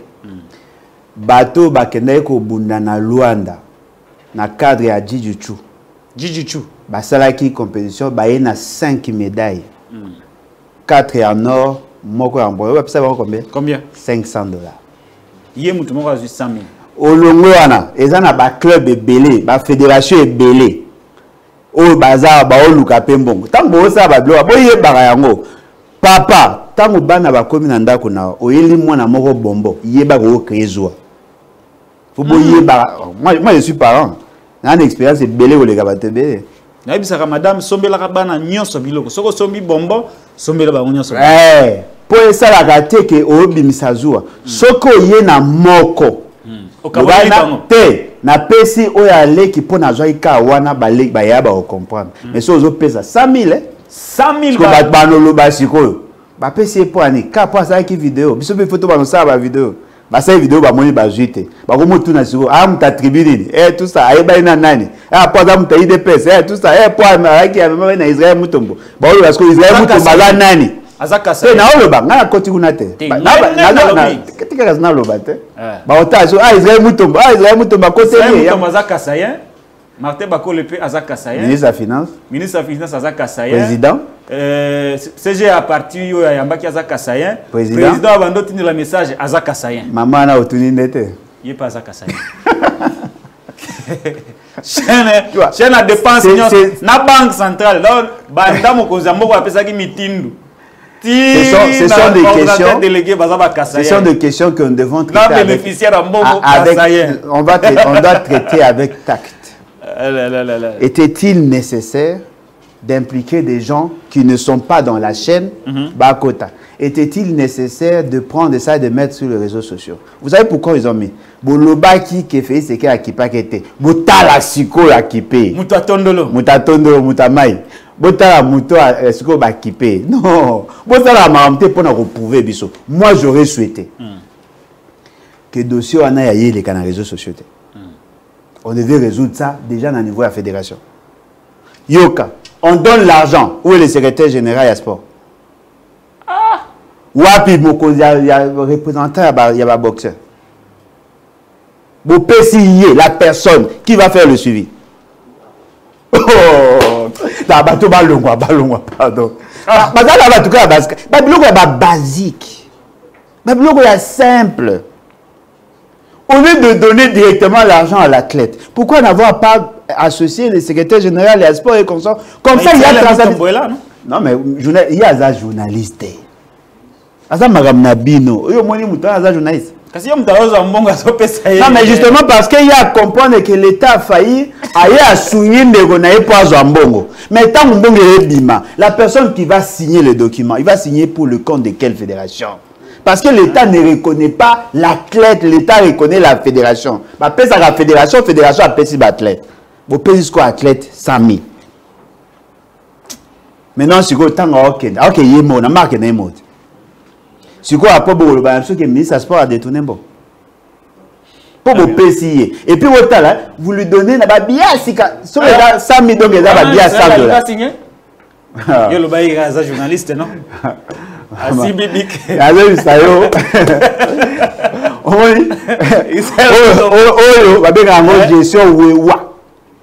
Bateau Bakende ko bunda na Luanda, na cadre à Djidichu. Basalaki compétition, baye na 5 médailles. 4 en or. Moko en bois, ça va combien? 500 $. Hier, nous avons 100 000. Au Longoana, ils ont un club belé, la fédération est belé. Au bazar, au Luka Pembong. Tant que ça va bloquer, boye barayango. Papa, tant que bana va comme nanda kuna, au yeli moi na moko bombo, yeba go crézoa. Faut boye bara. Moi je suis parent. J'ai une expérience belé au les belé. Na bisaka madame sombela kabana nyonso biloko. Soko sombi bombo, sombela ba nyonso. Pour ça la gâté que obi misazua. Soko ye na moko. Te na pesi oyale ki pona zwa ika wana balek ba yaba o comprendre. Mais so zo pesa 100 000 100 000 ba no lo ba siko. Bah PC pour ani. Quand pas ça qui vidéo. Biso be photo ba ça ba vidéo. Bah ça vidéo ba moni ba juite. Ba ko motu na siko. Ah muta tribune. Tout ça. Aye ba ina nani. Ah pas ça muta IDPS. Tout ça. Pour qui a même na Israël mutombo. Ba o parce que Israël mutombo ba nani. Azaka sa. Na o ba ngana koti kuna te. Na ketika kazina loba te. Ba otazo Israël mutombo. Israël mutombo côté ni. Mutombo azaka sa yen. Martin Bakole pe Azaka Sayen. Ministre des Finances. Ministre des Finances Azaka Sayen. Président. CG a parti yo ya Yambaki Azaka Sayen. Président. Président abando tini la message Azaka Sayen. Maman na otuni ndete. Il pas Azaka Sayen. Chaîne à dépense na banque centrale. Donc banda mokonzi moko apesa ki mitindu. Ce sont des questions. Ce sont des questions que nous devons traiter on doit traiter avec tact. Était-il nécessaire d'impliquer des gens qui ne sont pas dans la chaîne Bakota? Était-il nécessaire de prendre ça et de mettre sur les réseaux sociaux? Vous savez pourquoi ils ont mis Bolobaki qui fait ce qu'il a qui pas été. Botala siko a kipe. Mutatondolo. Mutatondolo mutamai. Botala muto a siko ba kipe. Non. Botala mamte pour nous reprouver biso. Moi j'aurais souhaité que dossier en aille les canaux réseaux sociaux. On devait résoudre ça déjà dans le niveau de la fédération. Yoka, on donne l'argent. Où est le secrétaire général à sport? Wapi, il y a un représentant, il y a un boxeur. Vous payez la personne qui va faire le suivi. Oh, pardon. Basique. Simple. Au lieu de donner directement l'argent à l'athlète, pourquoi n'avoir pas associé le secrétaire général et à sport et consort? Comme ça, il y a non, mais il y a des journalistes. Non, mais justement parce qu'il y a à comprendre que l'État a failli, a souligné mais tant que la personne qui va signer le document, il va signer pour le compte de quelle fédération? Parce que l'État ne reconnaît pas l'athlète, l'État reconnaît la fédération. La fédération a payé l'athlète. Vous payez jusqu'à athlète 100 000. Maintenant, si vous avez ok, il y a une marque, il y a une si vous avez le ministre des Sports a détourné. Pour vous payer. Et puis, vous lui donnez la bia 100 000 donc il y a bia 100 $. Il y a le journaliste, non? Asibibik. Alors, ça y est. Oui.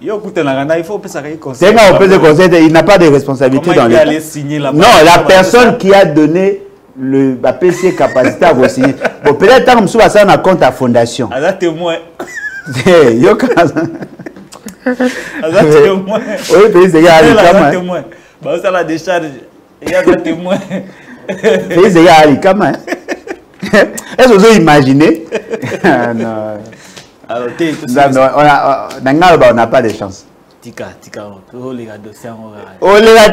Il n'a pas de responsabilité dans l'État. Non, la personne qui a donné le PC capacité à vous signer. Bon, peut-être que nous avons un compte à fondation. À témoin. Oui, c'est témoin. Bah, ça la décharge. Il y a des témoins. C'est est-ce que vous imaginez? Non. Alors, on n'a pas de chance. Tika, oh les gars, oh les gars,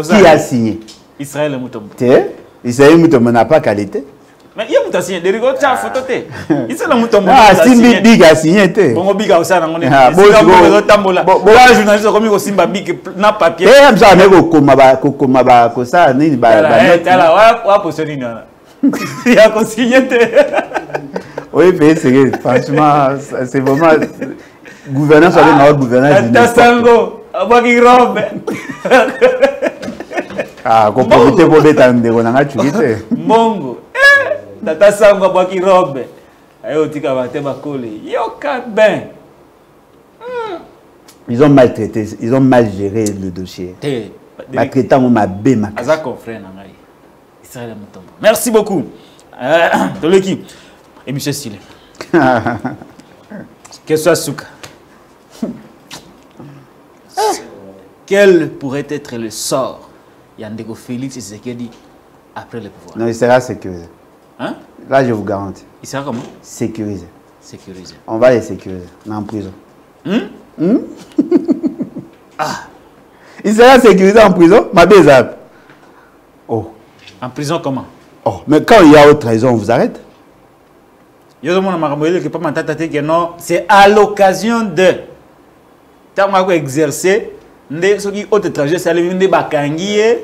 qui a signé? Israël Mutombo. Israël Mutombo n'a pas qualité. Mais il y a muta signé. Des rigoles, tiens, photo té. Israël Mutombo. Ah, Simbi Big a signé té. Bon, Big a aussi un anglais. Bon, tambola. Bon, journaliste comme il Simba Big n'a papier. Eh, ça n'est pas comme ça, ni ba. Là, wa positionner là. Il a signé té. Oui, mais c'est franchement, c'est vraiment gouvernance avec notre gouvernance. Tasango, abaki robe. Ah, ko profiter pour beta ndeko na ngachukite. Mongo. Tata sango abaki robe. Ayo tika bate bakole. Yoka ben. Ils ont maltraité, ils ont mal géré le dossier. Maltraitant m'a bema. Aza confrère na ngai. Israël Mutombo. Merci beaucoup. De l'équipe. Et monsieur Stylé. Quel soit Souka. Quel pourrait être le sort Yandego Félix Tshisekedi après le pouvoir? Non, il sera sécurisé. Hein? Là, je vous garantis. Il sera comment? Sécurisé. Sécurisé. On va les sécuriser. En prison. Ah. Il sera sécurisé en prison? Ma bézade. Oh. En prison comment? Oh, mais quand il y a autre trahison, on vous arrête? C'est à l'occasion de exercer Nde soki autre trajet ça le nde bakangi et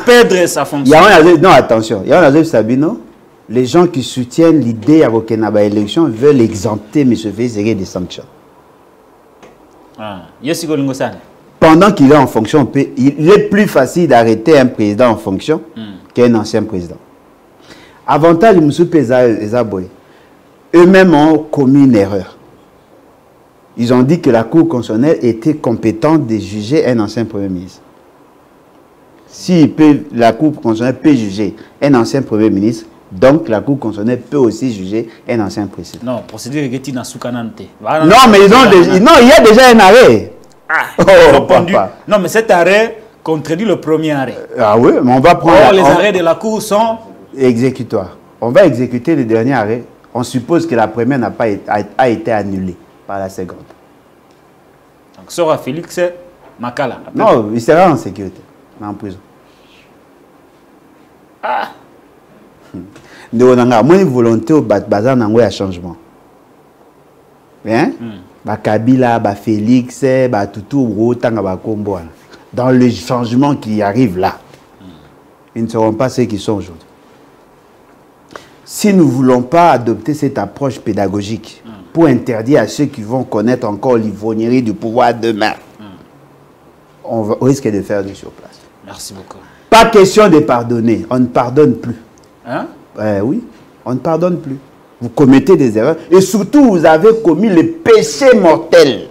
perdre sa fonction. Non, attention. Il y a un Sabino. Les gens qui soutiennent l'idée à Rokenaba élection veulent exempter M. Vézéré des sanctions. Pendant qu'il est en fonction, il est plus facile d'arrêter un président en fonction qu'un ancien président. Avantage, M. Pézaboy, eux-mêmes ont commis une erreur. Ils ont dit que la Cour constitutionnelle était compétente de juger un ancien Premier ministre. Si la Cour constitutionnelle peut juger un ancien Premier ministre, donc la Cour constitutionnelle peut aussi juger un ancien président. Non, procédure est Non, mais il y a déjà un arrêt. Non, mais cet arrêt contredit le premier arrêt. Ah oui, mais on va prendre... les arrêts de la Cour sont... exécutoires. On va exécuter le dernier arrêt. On suppose que la première a été annulée par la seconde. Donc, sera Félix Makala. Non, il sera en sécurité, mais en prison. Nous avons une volonté au un changement. Hein? Kabila, Félix, Toutou, dans le changement qui arrive là, ils ne seront pas ceux qui sont aujourd'hui. Si nous ne voulons pas adopter cette approche pédagogique pour interdire à ceux qui vont connaître encore l'ivrognerie du pouvoir demain, on risque de faire du surplace. Merci beaucoup. Pas question de pardonner. On ne pardonne plus. Hein? Oui, on ne pardonne plus. Vous commettez des erreurs. Et surtout, vous avez commis le péché mortel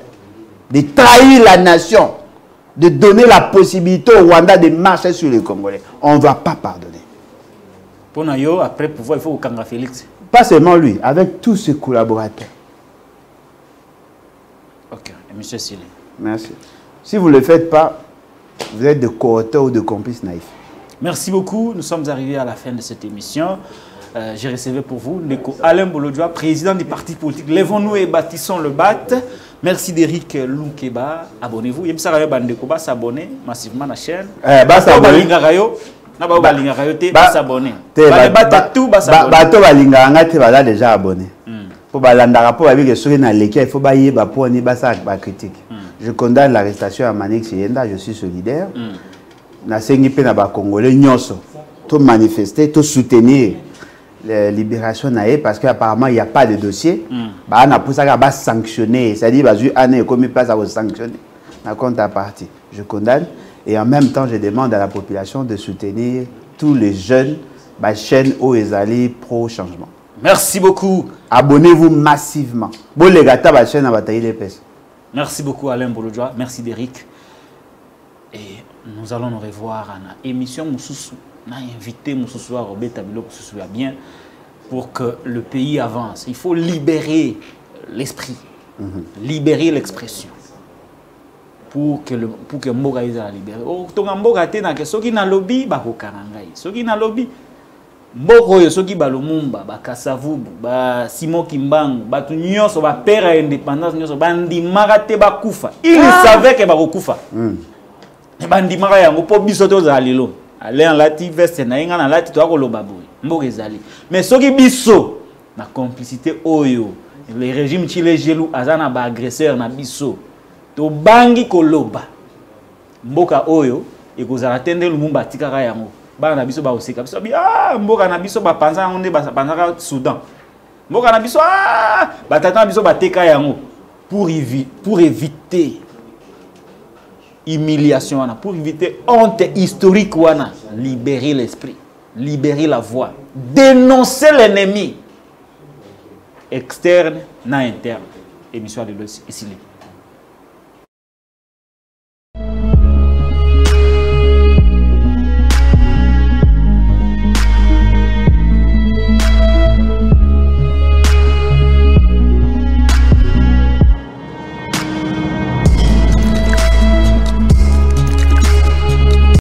de trahir la nation, de donner la possibilité au Rwanda de marcher sur les Congolais. On ne va pas pardonner. Pour nous, après pouvoir, il faut Kanga Félix. Pas seulement lui, avec tous ses collaborateurs. Ok, et M. Sili. Merci. Si vous ne le faites pas, vous êtes de co-auteurs ou de complices naïfs. Merci beaucoup. Nous sommes arrivés à la fin de cette émission. J'ai recevé pour vous Alain Bolodjoa, président du parti politique Lèvons-nous et bâtissons le BAT. Merci d'Éric Loukeba. Abonnez-vous. Il y a s'abonner massivement à la chaîne. S'abonner. Déjà abonné. Je condamne l'arrestation à Manik Chiyenda, je suis solidaire. Congolais tout manifester, tout soutenir la libération parce qu'apparemment il n'y a pas de dossier. On a pour ça va sanctionner, c'est-à-dire comme il passe à sanctionner la contrepartie. Je condamne et en même temps je demande à la population de soutenir tous les jeunes chaîne Oezali pro changement. Merci beaucoup. Abonnez-vous massivement. Bon les gars, ta chaîne a bataillé des pèses. Merci beaucoup Alain Bolodjoa, merci d'Éric. Et nous allons nous revoir à l'émission Moussoussou. On a invité Moussoussou à Robert Tabilo Moussoussou bien pour que le pays avance. Il faut libérer l'esprit, libérer l'expression pour que Mboga ait la libérer. Oh, tonga Mboga te na ke soki na lobby ba ko karangai. Soki na lobby Mboko yo soki ba Lumumba, ba Kasavubu, ba Simon Kimbangu, ba tu nyonso ba père à indépendance nyonso ba ndimaka te ba kufa. Il savait que ba ko kufa. Ba ndimaka yango po biso to za lelo. Ale en lati veste na inga na lati to akoloba boy. Mboka ezali. Mais soki biso na complicité oyo, le régime chile gelou azana ba agresseur na biso. To bangi koloba. Mboka oyo ekozala tende Lumumba tikaka yango. Bana biso ba osika biso mboka na biso ba panza onde ba panzaka Soudan. Mboka na biso batata biso bateka yango pour éviter humiliation wana, pour éviter honte historique wana, libérer l'esprit, libérer la voix, dénoncer l'ennemi externe na interne. Émission de l'Ouest ici.